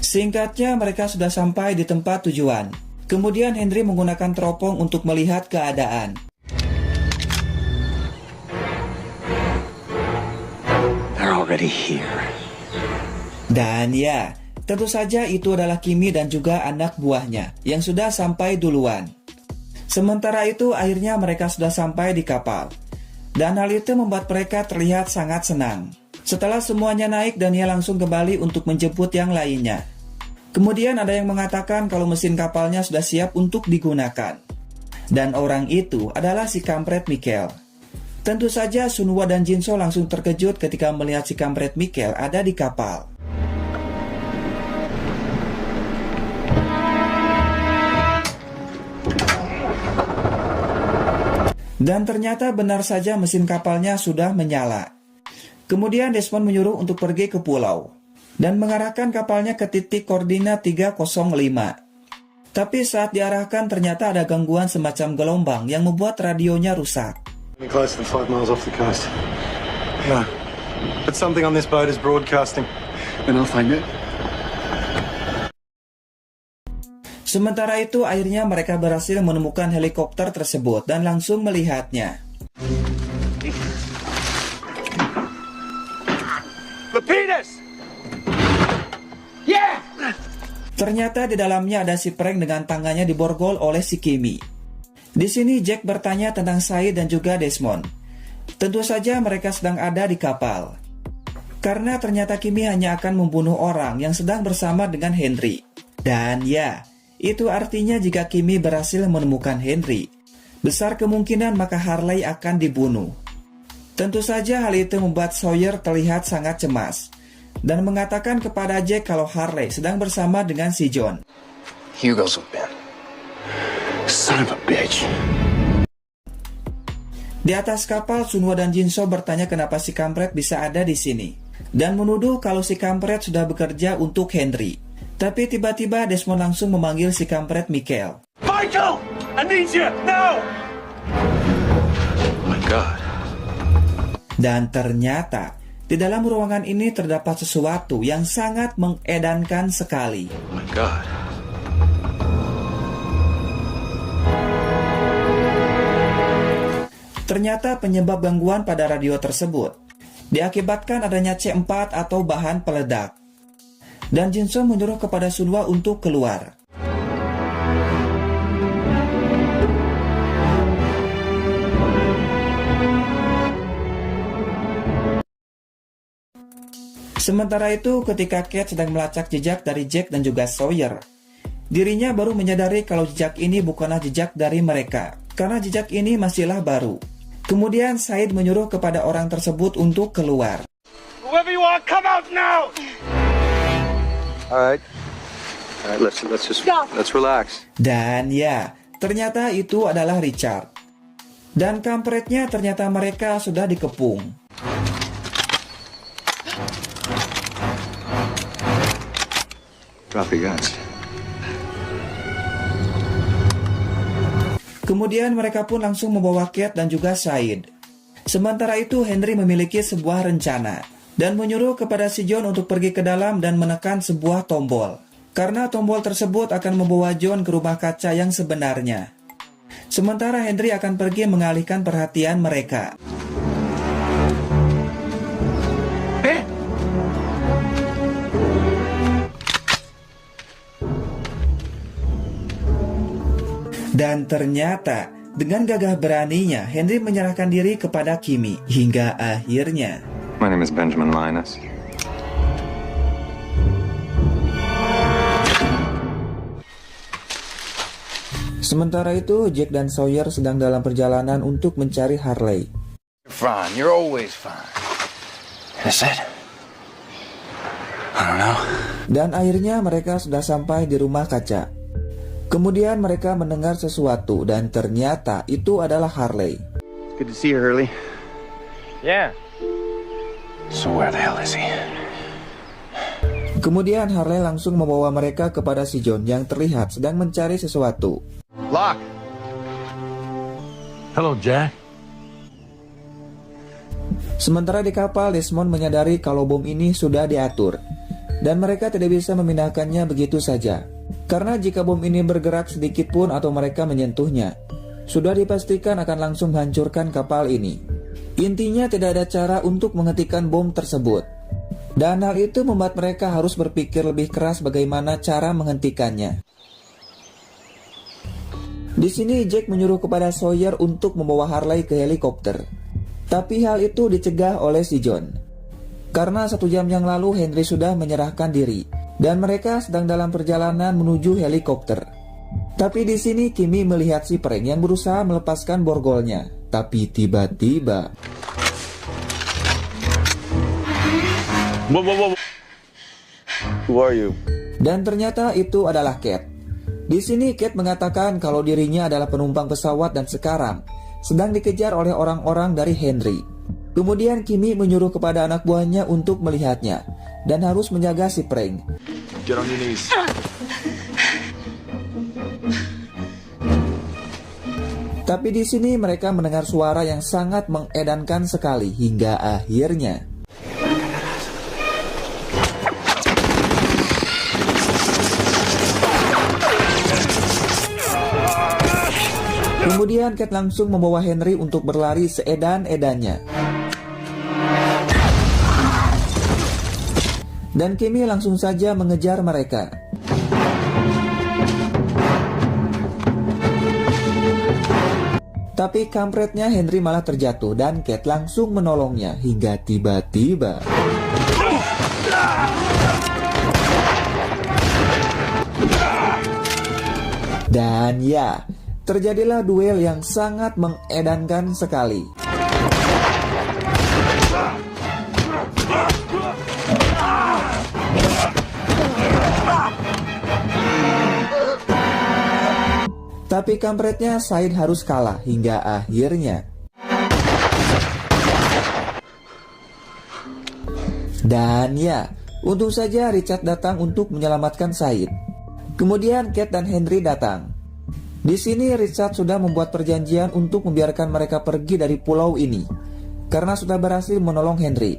Singkatnya, mereka sudah sampai di tempat tujuan. Kemudian Henry menggunakan teropong untuk melihat keadaan. They're already here. Dan ya, tentu saja itu adalah Kimi dan juga anak buahnya yang sudah sampai duluan. Sementara itu, akhirnya mereka sudah sampai di kapal. Dan hal itu membuat mereka terlihat sangat senang. Setelah semuanya naik, Daniel langsung kembali untuk menjemput yang lainnya. Kemudian ada yang mengatakan kalau mesin kapalnya sudah siap untuk digunakan. Dan orang itu adalah si kampret Michael. Tentu saja Sunhwa dan Jinso langsung terkejut ketika melihat si kampret Michael ada di kapal. Dan ternyata benar saja mesin kapalnya sudah menyala. Kemudian Desmond menyuruh untuk pergi ke pulau dan mengarahkan kapalnya ke titik koordinat 305. Tapi saat diarahkan ternyata ada gangguan semacam gelombang yang membuat radionya rusak. Close than 5 miles off the coast. No, but something on this boat is broadcasting. Then I'll find it. Sementara itu akhirnya mereka berhasil menemukan helikopter tersebut dan langsung melihatnya. Lapidus! Yeah! Ternyata di dalamnya ada si Frank dengan tangannya diborgol oleh si Kimi. Di sini Jack bertanya tentang Said dan juga Desmond. Tentu saja mereka sedang ada di kapal. Karena ternyata Kimi hanya akan membunuh orang yang sedang bersama dengan Henry. Dan ya, itu artinya jika Kimi berhasil menemukan Henry, besar kemungkinan maka Harley akan dibunuh. Tentu saja hal itu membuat Sawyer terlihat sangat cemas dan mengatakan kepada Jack kalau Harley sedang bersama dengan si John. Hugo's with Ben. Son of a bitch. Di atas kapal, Sunhwa dan Jinso bertanya kenapa si kampret bisa ada di sini dan menuduh kalau si kampret sudah bekerja untuk Henry. Tapi tiba-tiba Desmond langsung memanggil si kampret Michael. Michael! I need you! Now! Oh my God. Dan ternyata di dalam ruangan ini terdapat sesuatu yang sangat mengedankan sekali. Oh my God. Ternyata penyebab gangguan pada radio tersebut diakibatkan adanya C4 atau bahan peledak. Dan Jinso menyuruh kepada Sunhwa untuk keluar. Sementara itu, ketika Kate sedang melacak jejak dari Jack dan juga Sawyer, dirinya baru menyadari kalau jejak ini bukanlah jejak dari mereka, karena jejak ini masihlah baru. Kemudian Said menyuruh kepada orang tersebut untuk keluar. Whoever you are, come out now! All right, let's relax. Dan ya, ternyata itu adalah Richard. Dan kampretnya ternyata mereka sudah dikepung. Drop your guns. Kemudian mereka pun langsung membawa Kate dan juga Said. Sementara itu Henry memiliki sebuah rencana dan menyuruh kepada si John untuk pergi ke dalam dan menekan sebuah tombol. Karena tombol tersebut akan membawa John ke rumah kaca yang sebenarnya. Sementara Henry akan pergi mengalihkan perhatian mereka. Dan ternyata, dengan gagah beraninya, Henry menyerahkan diri kepada Kimi. Hingga akhirnya... My name is Benjamin Linus. Sementara itu, Jack dan Sawyer sedang dalam perjalanan untuk mencari Harley. You're fine. You're always fine. Is it? I don't know. Dan akhirnya mereka sudah sampai di rumah kaca. Kemudian mereka mendengar sesuatu dan ternyata itu adalah Harley. Good to see you, Hurley. Yeah. So where the hell is he? Kemudian Harley langsung membawa mereka kepada si John yang terlihat sedang mencari sesuatu. Lock! Hello, Jack. Sementara di kapal, Desmond menyadari kalau bom ini sudah diatur dan mereka tidak bisa memindahkannya begitu saja. Karena jika bom ini bergerak sedikit pun atau mereka menyentuhnya, sudah dipastikan akan langsung menghancurkan kapal ini. Intinya tidak ada cara untuk menghentikan bom tersebut. Dan hal itu membuat mereka harus berpikir lebih keras bagaimana cara menghentikannya. Di sini Jack menyuruh kepada Sawyer untuk membawa Harley ke helikopter. Tapi hal itu dicegah oleh si John. Karena 1 jam yang lalu Henry sudah menyerahkan diri dan mereka sedang dalam perjalanan menuju helikopter. Tapi di sini Kimmy melihat si Frank yang berusaha melepaskan borgolnya. Tapi tiba-tiba Who are you? dan ternyata itu adalah Kate. Di sini Kate mengatakan kalau dirinya adalah penumpang pesawat dan sekarang sedang dikejar oleh orang-orang dari Henry. Kemudian Kimmy menyuruh kepada anak buahnya untuk melihatnya dan harus menjaga si Frank. Get on your knees. Tapi di sini mereka mendengar suara yang sangat mengedankan sekali hingga akhirnya kemudian Kate langsung membawa Henry untuk berlari seedan-edannya. Dan Kimmy langsung saja mengejar mereka. Tapi kampretnya Henry malah terjatuh dan Kate langsung menolongnya hingga tiba-tiba dan ya, terjadilah duel yang sangat mengedankan sekali. Tapi kampretnya Said harus kalah hingga akhirnya. Dan ya, untung saja Richard datang untuk menyelamatkan Said. Kemudian Kate dan Henry datang. Di sini Richard sudah membuat perjanjian untuk membiarkan mereka pergi dari pulau ini karena sudah berhasil menolong Henry.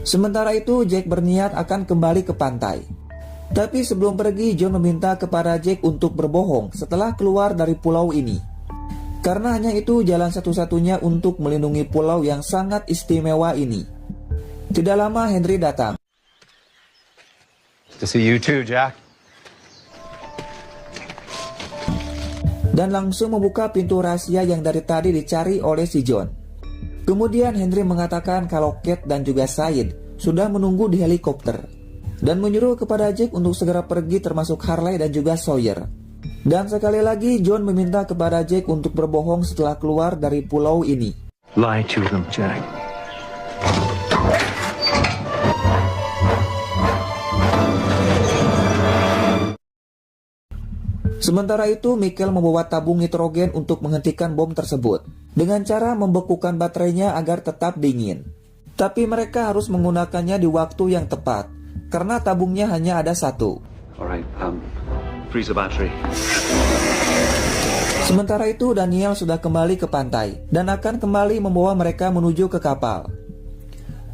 Sementara itu Jack berniat akan kembali ke pantai. Tapi sebelum pergi, John meminta kepada Jack untuk berbohong setelah keluar dari pulau ini. Karena hanya itu jalan satu-satunya untuk melindungi pulau yang sangat istimewa ini. Tidak lama Henry datang. To see you too, Jack. Dan langsung membuka pintu rahasia yang dari tadi dicari oleh si John. Kemudian Henry mengatakan kalau Kate dan juga Said sudah menunggu di helikopter. Dan menyuruh kepada Jack untuk segera pergi termasuk Harley dan juga Sawyer. Dan sekali lagi John meminta kepada Jack untuk berbohong setelah keluar dari pulau ini. Lie to them, Jack. Sementara itu Michael membawa tabung nitrogen untuk menghentikan bom tersebut dengan cara membekukan baterainya agar tetap dingin. Tapi mereka harus menggunakannya di waktu yang tepat karena tabungnya hanya ada 1. Alright, freeze the battery. Sementara itu Daniel sudah kembali ke pantai dan akan kembali membawa mereka menuju ke kapal.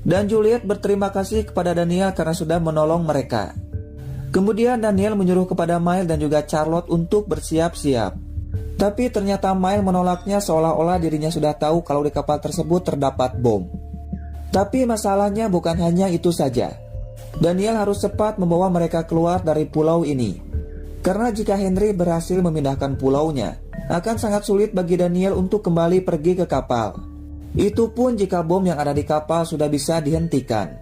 Dan Juliet berterima kasih kepada Daniel karena sudah menolong mereka. Kemudian Daniel menyuruh kepada Miles dan juga Charlotte untuk bersiap-siap. Tapi ternyata Miles menolaknya seolah-olah dirinya sudah tahu kalau di kapal tersebut terdapat bom. Tapi masalahnya bukan hanya itu saja. Daniel harus cepat membawa mereka keluar dari pulau ini. Karena jika Henry berhasil memindahkan pulaunya, akan sangat sulit bagi Daniel untuk kembali pergi ke kapal. Itu pun jika bom yang ada di kapal sudah bisa dihentikan.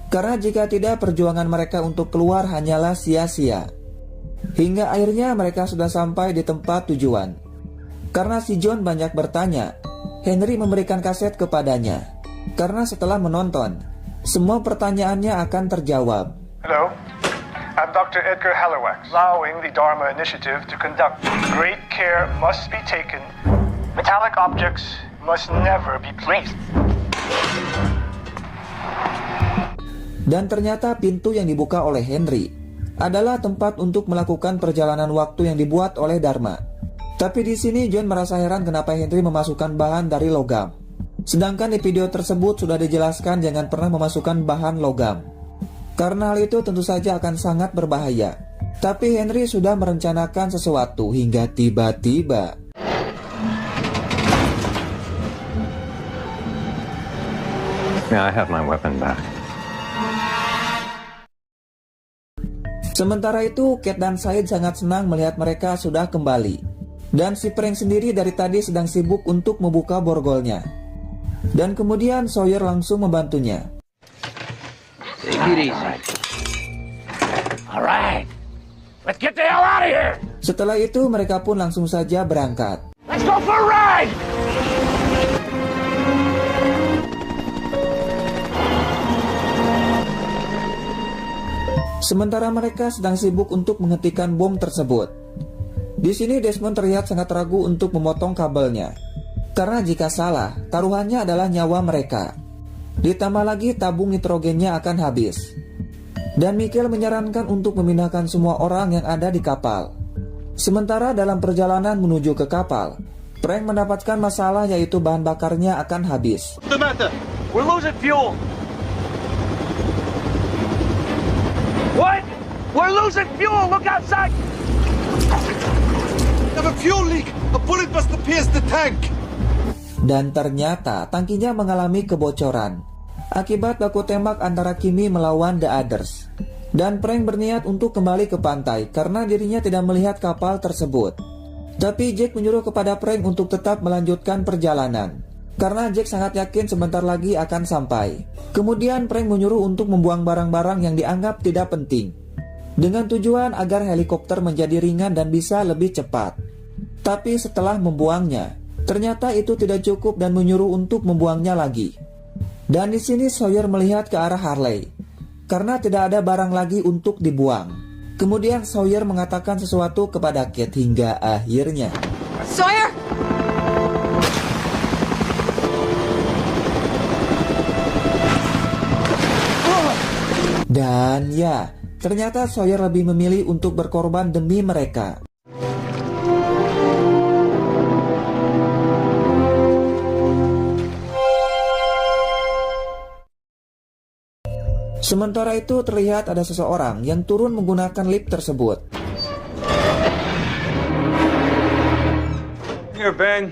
Karena jika tidak, perjuangan mereka untuk keluar hanyalah sia-sia. Hingga akhirnya mereka sudah sampai di tempat tujuan. Karena si John banyak bertanya, Henry memberikan kaset kepadanya. Karena setelah menonton, semua pertanyaannya akan terjawab. Hello, I'm Dr. Edgar Hallerwax, allowing the Dharma Initiative to conduct. Great care must be taken. Metallic objects must never be placed. Dan ternyata pintu yang dibuka oleh Henry adalah tempat untuk melakukan perjalanan waktu yang dibuat oleh Dharma. Tapi di sini John merasa heran kenapa Henry memasukkan bahan dari logam. Sedangkan di video tersebut sudah dijelaskan jangan pernah memasukkan bahan logam. Karena hal itu tentu saja akan sangat berbahaya. Tapi Henry sudah merencanakan sesuatu hingga tiba-tiba Yeah, I have my weapon back. Sementara itu, Kate dan Said sangat senang melihat mereka sudah kembali. Dan si Frank sendiri dari tadi sedang sibuk untuk membuka borgolnya. Dan kemudian Sawyer langsung membantunya. Take it easy. All right. Let's get the hell out of here. Setelah itu, mereka pun langsung saja berangkat. Let's go for a ride. Sementara mereka sedang sibuk untuk menghentikan bom tersebut. Di sini Desmond terlihat sangat ragu untuk memotong kabelnya. Karena jika salah, taruhannya adalah nyawa mereka. Ditambah lagi tabung nitrogennya akan habis. Dan Michael menyarankan untuk memindahkan semua orang yang ada di kapal. Sementara dalam perjalanan menuju ke kapal, Frank mendapatkan masalah yaitu bahan bakarnya akan habis. What's the matter? We're losing fuel. What? We're losing fuel. Look outside. We have a fuel leak. A bullet must have pierced the tank. Dan ternyata tangkinya mengalami kebocoran akibat baku tembak antara Kimmy melawan The Others. Dan Frank berniat untuk kembali ke pantai karena dirinya tidak melihat kapal tersebut. Tapi Jack menyuruh kepada Frank untuk tetap melanjutkan perjalanan karena Jack sangat yakin sebentar lagi akan sampai. Kemudian Frank menyuruh untuk membuang barang-barang yang dianggap tidak penting dengan tujuan agar helikopter menjadi ringan dan bisa lebih cepat. Tapi setelah membuangnya, ternyata itu tidak cukup dan menyuruh untuk membuangnya lagi. Dan di sini Sawyer melihat ke arah Harley karena tidak ada barang lagi untuk dibuang. Kemudian Sawyer mengatakan sesuatu kepada Kate hingga akhirnya Sawyer! Dan ya, ternyata Sawyer lebih memilih untuk berkorban demi mereka. Sementara itu terlihat ada seseorang yang turun menggunakan lift tersebut. Here, Ben.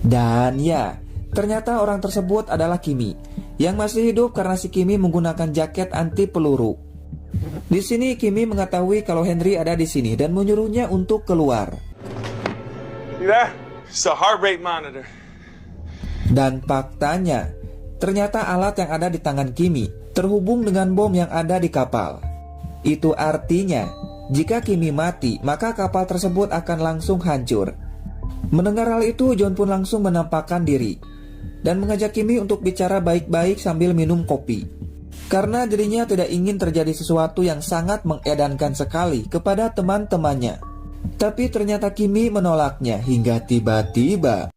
Dan ya, ternyata orang tersebut adalah Kimmy yang masih hidup karena si Kimmy menggunakan jaket anti peluru. Di sini Kimmy mengetahui kalau Henry ada di sini dan menyuruhnya untuk keluar. See that? It's a heart rate monitor. Dan faktanya, ternyata alat yang ada di tangan Kimmy terhubung dengan bom yang ada di kapal. Itu artinya, jika Kimmy mati, maka kapal tersebut akan langsung hancur. Mendengar hal itu, John pun langsung menampakkan diri dan mengajak Kimmy untuk bicara baik-baik sambil minum kopi. Karena dirinya tidak ingin terjadi sesuatu yang sangat mengedankan sekali kepada teman-temannya. Tapi ternyata Kimmy menolaknya hingga tiba-tiba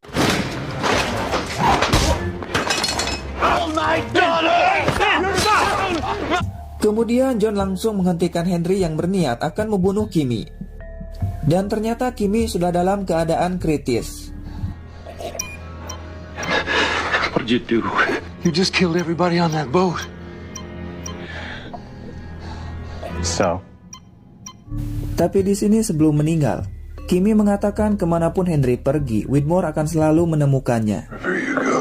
kemudian John langsung menghentikan Henry yang berniat akan membunuh Kimmy. Dan ternyata Kimmy sudah dalam keadaan kritis. What did you do? You just killed everybody on that boat. So? Tapi di sini sebelum meninggal, Kimmy mengatakan kemanapun Henry pergi, Whitmore akan selalu menemukannya. Wherever you go,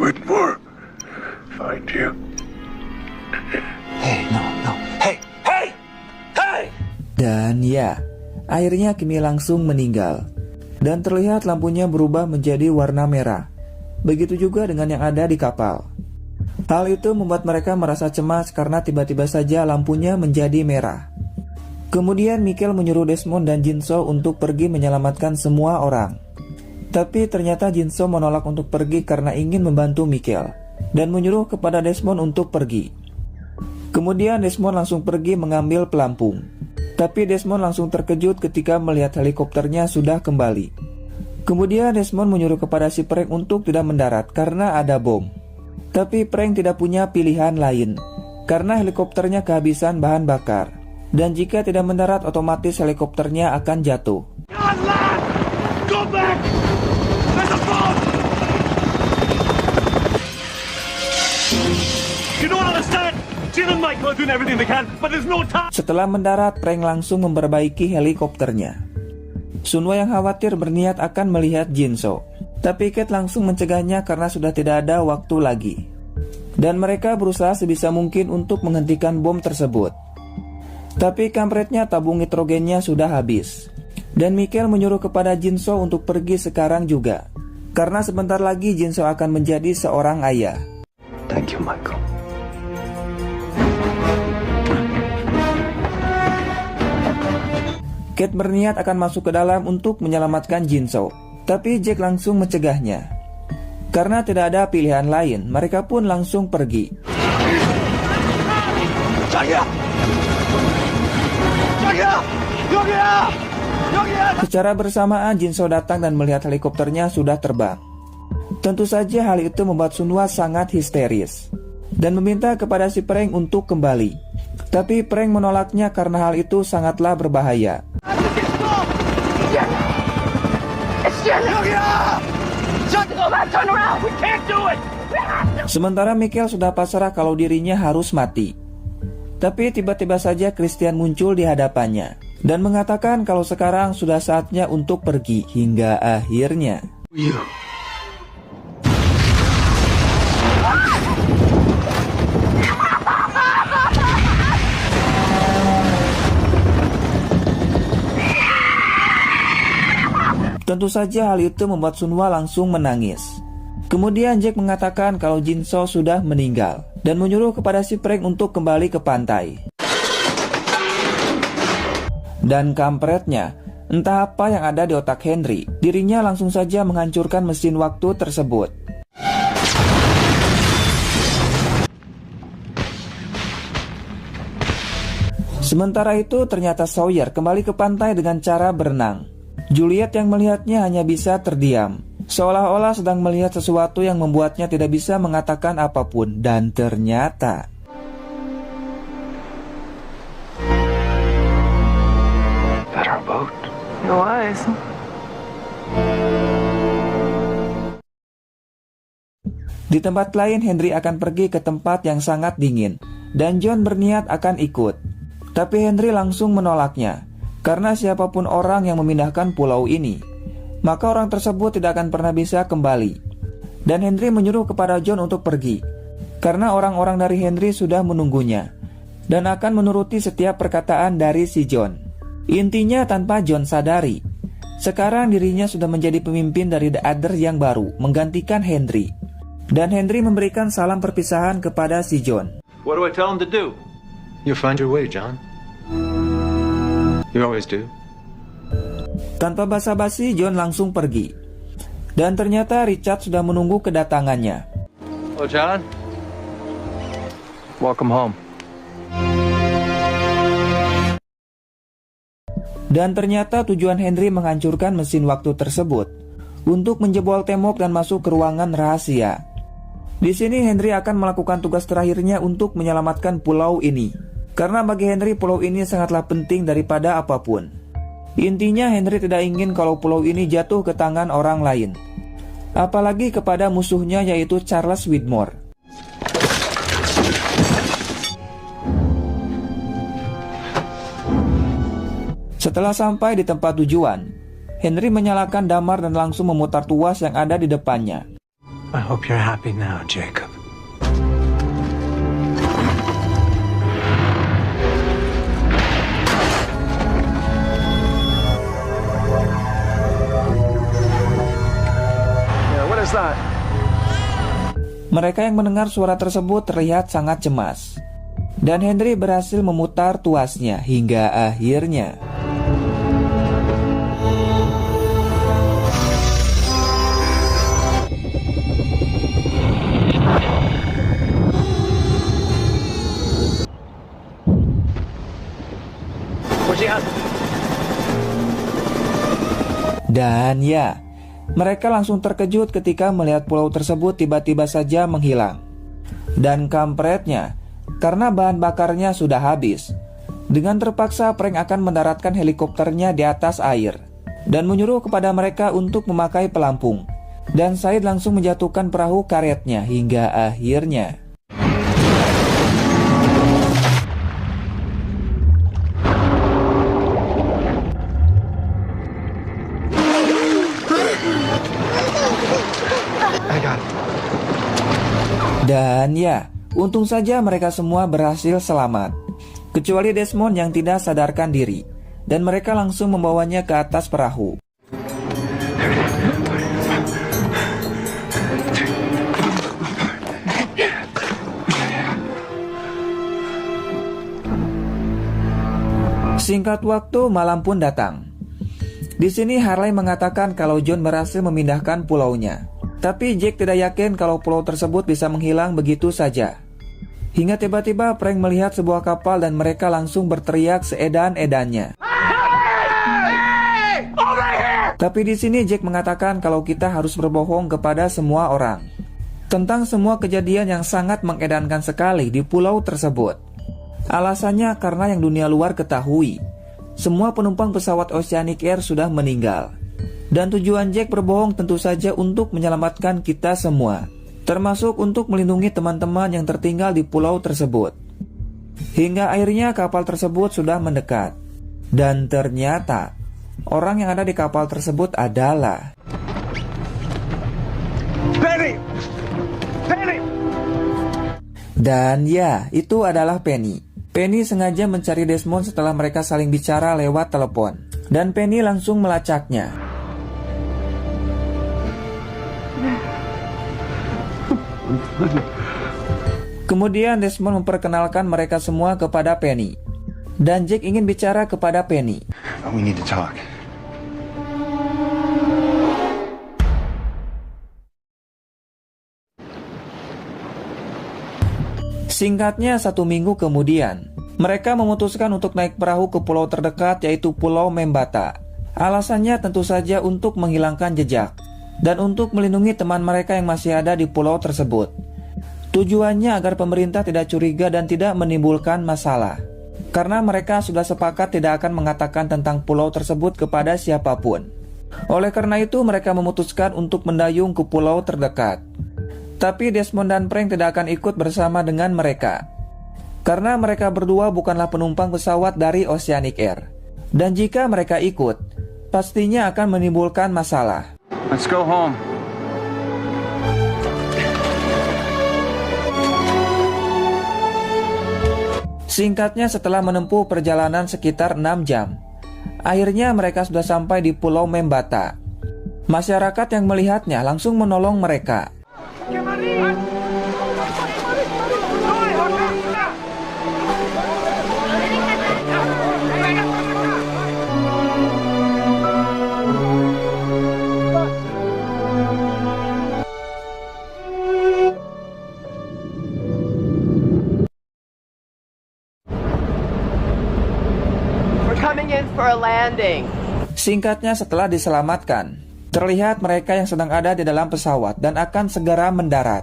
Whitmore, find you. Hey, no. Hey! Dan ya, akhirnya Kimmy langsung meninggal. Dan terlihat lampunya berubah menjadi warna merah. Begitu juga dengan yang ada di kapal. Hal itu membuat mereka merasa cemas karena tiba-tiba saja lampunya menjadi merah. Kemudian Michael menyuruh Desmond dan Jin-soo untuk pergi menyelamatkan semua orang. Tapi ternyata Jin-soo menolak untuk pergi karena ingin membantu Michael dan menyuruh kepada Desmond untuk pergi. Kemudian Desmond langsung pergi mengambil pelampung. Tapi Desmond langsung terkejut ketika melihat helikopternya sudah kembali. Kemudian Desmond menyuruh kepada si Frank untuk tidak mendarat karena ada bom. Tapi Frank tidak punya pilihan lain, karena helikopternya kehabisan bahan bakar. Dan jika tidak mendarat, otomatis helikopternya akan jatuh. Go back! There's a bomb! You don't understand! Jill and Michael are doing everything they can, but there's no time! Setelah mendarat, Frank langsung memperbaiki helikopternya. Sunwa yang khawatir berniat akan melihat Jinso, tapi Kate langsung mencegahnya karena sudah tidak ada waktu lagi. Dan mereka berusaha sebisa mungkin untuk menghentikan bom tersebut. Tapi kampretnya tabung nitrogennya sudah habis. Dan Michael menyuruh kepada Jinso untuk pergi sekarang juga, karena sebentar lagi Jinso akan menjadi seorang ayah. Thank you, Michael. Kate berniat akan masuk ke dalam untuk menyelamatkan Jinso, tapi Jack langsung mencegahnya. Karena tidak ada pilihan lain, mereka pun langsung pergi. Secara bersamaan Jinso datang dan melihat helikopternya sudah terbang. Tentu saja hal itu membuat Sunwa sangat histeris dan meminta kepada si Frank untuk kembali. Tapi Frank menolaknya karena hal itu sangatlah berbahaya. Sementara Michael sudah pasrah kalau dirinya harus mati. Tapi tiba-tiba saja Christian muncul di hadapannya dan mengatakan kalau sekarang sudah saatnya untuk pergi hingga akhirnya. Tentu saja hal itu membuat Sunwa langsung menangis. Kemudian Jack mengatakan kalau Jinso sudah meninggal dan menyuruh kepada si Frank untuk kembali ke pantai. Dan kampretnya, entah apa yang ada di otak Henry, dirinya langsung saja menghancurkan mesin waktu tersebut. Sementara itu ternyata Sawyer kembali ke pantai dengan cara berenang. Juliet yang melihatnya hanya bisa terdiam, seolah-olah sedang melihat sesuatu yang membuatnya tidak bisa mengatakan apapun. Dan ternyata That our boat? It was. di tempat lain Henry akan pergi ke tempat yang sangat dingin, dan John berniat akan ikut. Tapi Henry langsung menolaknya, karena siapapun orang yang memindahkan pulau ini, maka orang tersebut tidak akan pernah bisa kembali. Dan Henry menyuruh kepada John untuk pergi, karena orang-orang dari Henry sudah menunggunya, dan akan menuruti setiap perkataan dari si John. Intinya tanpa John sadari, sekarang dirinya sudah menjadi pemimpin dari The Others yang baru, menggantikan Henry. Dan Henry memberikan salam perpisahan kepada si John. What do I tell him to do? You find your way, John. You always do. Tanpa basa-basi, John langsung pergi. Dan ternyata Richard sudah menunggu kedatangannya. Oh, John. Welcome home. Dan ternyata tujuan Henry menghancurkan mesin waktu tersebut untuk menjebol tembok dan masuk ke ruangan rahasia. Di sini Henry akan melakukan tugas terakhirnya untuk menyelamatkan pulau ini. Karena bagi Henry pulau ini sangatlah penting daripada apapun. Intinya Henry tidak ingin kalau pulau ini jatuh ke tangan orang lain, apalagi kepada musuhnya yaitu Charles Widmore. Setelah sampai di tempat tujuan, Henry menyalakan damar dan langsung memutar tuas yang ada di depannya. I hope you're happy now, Jacob. Mereka yang mendengar suara tersebut terlihat sangat cemas. Dan Henry berhasil memutar tuasnya hingga akhirnya. Dan ya, mereka langsung terkejut ketika melihat pulau tersebut tiba-tiba saja menghilang. Dan kampretnya, karena bahan bakarnya sudah habis. Dengan terpaksa Frank akan mendaratkan helikopternya di atas air dan menyuruh kepada mereka untuk memakai pelampung. Dan Said langsung menjatuhkan perahu karetnya hingga akhirnya dan ya, untung saja mereka semua berhasil selamat, kecuali Desmond yang tidak sadarkan diri, dan mereka langsung membawanya ke atas perahu. Singkat waktu, malam pun datang. Di sini Harley mengatakan kalau John berhasil memindahkan pulaunya. Tapi Jack tidak yakin kalau pulau tersebut bisa menghilang begitu saja. Hingga tiba-tiba Frank melihat sebuah kapal dan mereka langsung berteriak seedan-edannya. Tapi di sini Jack mengatakan kalau kita harus berbohong kepada semua orang tentang semua kejadian yang sangat mengedankan sekali di pulau tersebut. Alasannya karena yang dunia luar ketahui, semua penumpang pesawat Oceanic Air sudah meninggal. Dan tujuan Jack berbohong tentu saja untuk menyelamatkan kita semua, termasuk untuk melindungi teman-teman yang tertinggal di pulau tersebut. Hingga akhirnya kapal tersebut sudah mendekat. Dan ternyata orang yang ada di kapal tersebut adalah Penny! Penny! Dan ya, itu adalah Penny. Penny sengaja mencari Desmond setelah mereka saling bicara lewat telepon. Dan Penny langsung melacaknya. Kemudian Desmond memperkenalkan mereka semua kepada Penny. Dan Jack ingin bicara kepada Penny. We need to talk. Singkatnya, 1 minggu kemudian, mereka memutuskan untuk naik perahu ke pulau terdekat, yaitu Pulau Membata. Alasannya tentu saja untuk menghilangkan jejak dan untuk melindungi teman mereka yang masih ada di pulau tersebut. Tujuannya agar pemerintah tidak curiga dan tidak menimbulkan masalah, karena mereka sudah sepakat tidak akan mengatakan tentang pulau tersebut kepada siapapun. Oleh karena itu mereka memutuskan untuk mendayung ke pulau terdekat. Tapi Desmond dan Frank tidak akan ikut bersama dengan mereka, karena mereka berdua bukanlah penumpang pesawat dari Oceanic Air. Dan jika mereka ikut, pastinya akan menimbulkan masalah. Let's go home. Singkatnya, setelah menempuh perjalanan sekitar 6 jam, akhirnya mereka sudah sampai di Pulau Membata. Masyarakat yang melihatnya langsung menolong mereka. For a landing. Singkatnya, setelah diselamatkan, terlihat mereka yang sedang ada di dalam pesawat dan akan segera mendarat.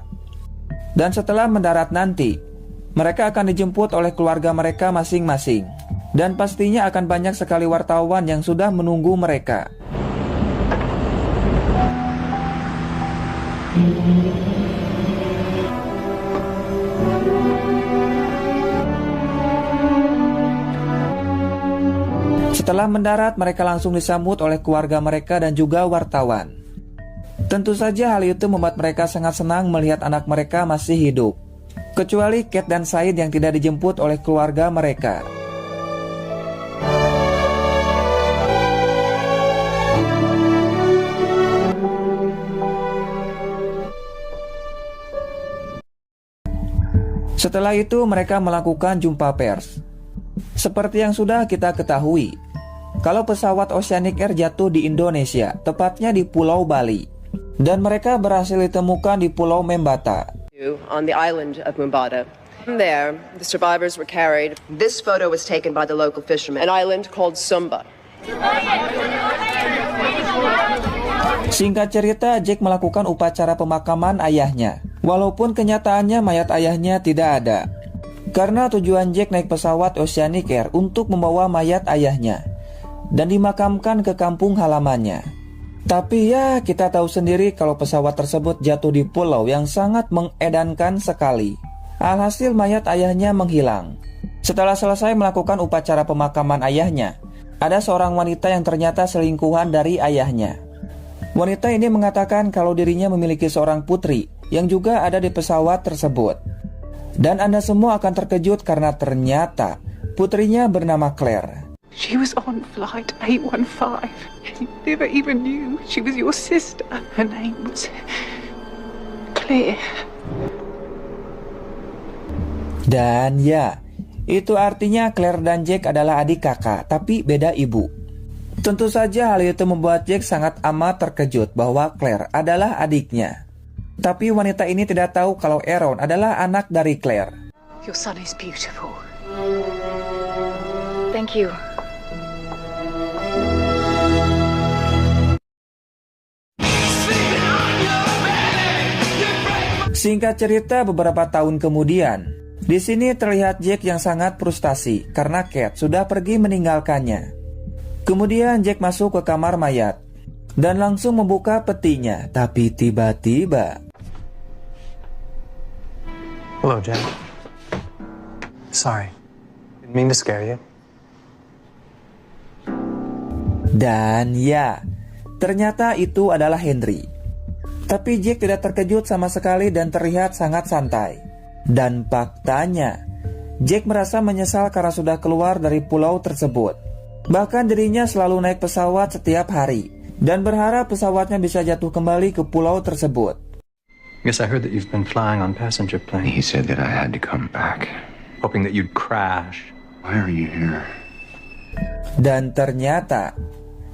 Dan setelah mendarat nanti, mereka akan dijemput oleh keluarga mereka masing-masing. Dan pastinya akan banyak sekali wartawan yang sudah menunggu mereka. Setelah mendarat, mereka langsung disambut oleh keluarga mereka dan juga wartawan. Tentu saja hal itu membuat mereka sangat senang melihat anak mereka masih hidup, kecuali Kate dan Said yang tidak dijemput oleh keluarga mereka. Setelah itu mereka melakukan jumpa pers. Seperti yang sudah kita ketahui, kalau pesawat Oceanic Air jatuh di Indonesia, tepatnya di Pulau Bali, dan mereka berhasil ditemukan di Pulau Membata. On the island of Mumbata. From there, the survivors were carried. This photo was taken by the local fishermen. An island called Sumba. Singkat cerita, Jack melakukan upacara pemakaman ayahnya. Walaupun kenyataannya mayat ayahnya tidak ada. Karena tujuan Jack naik pesawat Oceanic Air untuk membawa mayat ayahnya dan dimakamkan ke kampung halamannya. Tapi ya, kita tahu sendiri kalau pesawat tersebut jatuh di pulau yang sangat mengedankan sekali. Alhasil mayat ayahnya menghilang. Setelah selesai melakukan upacara pemakaman ayahnya, ada seorang wanita yang ternyata selingkuhan dari ayahnya. Wanita ini mengatakan kalau dirinya memiliki seorang putri yang juga ada di pesawat tersebut. Dan Anda semua akan terkejut karena ternyata putrinya bernama Claire. She was on flight 815. You never even knew she was your sister. Her name was Claire. Dan ya, itu artinya Claire dan Jack adalah adik kakak, tapi beda ibu. Tentu saja hal itu membuat Jack sangat amat terkejut bahwa Claire adalah adiknya. Tapi wanita ini tidak tahu kalau Aaron adalah anak dari Claire. Your son is beautiful. Thank you. Singkat cerita, beberapa tahun kemudian, di sini terlihat Jack yang sangat frustasi karena Cat sudah pergi meninggalkannya. Kemudian Jack masuk ke kamar mayat dan langsung membuka petinya, tapi tiba-tiba... Hello, Jack. Sorry. Didn't mean to scare you. Dan ya, ternyata itu adalah Henry. Tapi Jack tidak terkejut sama sekali dan terlihat sangat santai. Dan faktanya, Jack merasa menyesal karena sudah keluar dari pulau tersebut. Bahkan dirinya selalu naik pesawat setiap hari dan berharap pesawatnya bisa jatuh kembali ke pulau tersebut. Yes, I heard that you've been flying on passenger planes. He said that I had to come back. Hoping that you'd crash. Why are you here? Dan ternyata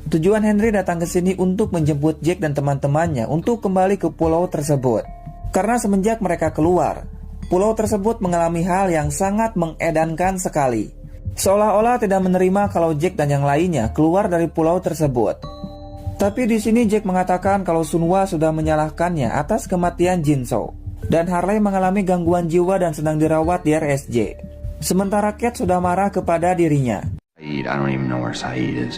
tujuan Henry datang ke sini untuk menjemput Jack dan teman-temannya untuk kembali ke pulau tersebut. Karena semenjak mereka keluar, pulau tersebut mengalami hal yang sangat mengedankan sekali. Seolah-olah tidak menerima kalau Jack dan yang lainnya keluar dari pulau tersebut. Tapi di sini Jack mengatakan kalau Sunhwa sudah menyalahkannya atas kematian Jinso, dan Harley mengalami gangguan jiwa dan sedang dirawat di RSJ. Sementara Cat sudah marah kepada dirinya. I don't even know where Saeed is.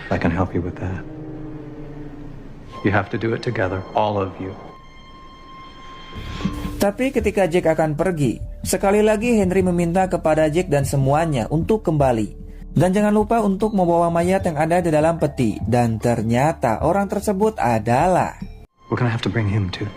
I can help you with that. You have to do it together, all of you. Tapi ketika Jack akan pergi, sekali lagi Henry meminta kepada Jack dan semuanya untuk kembali. Dan jangan lupa untuk membawa mayat yang ada di dalam peti. Dan ternyata orang tersebut adalah... We're gonna have to bring him too.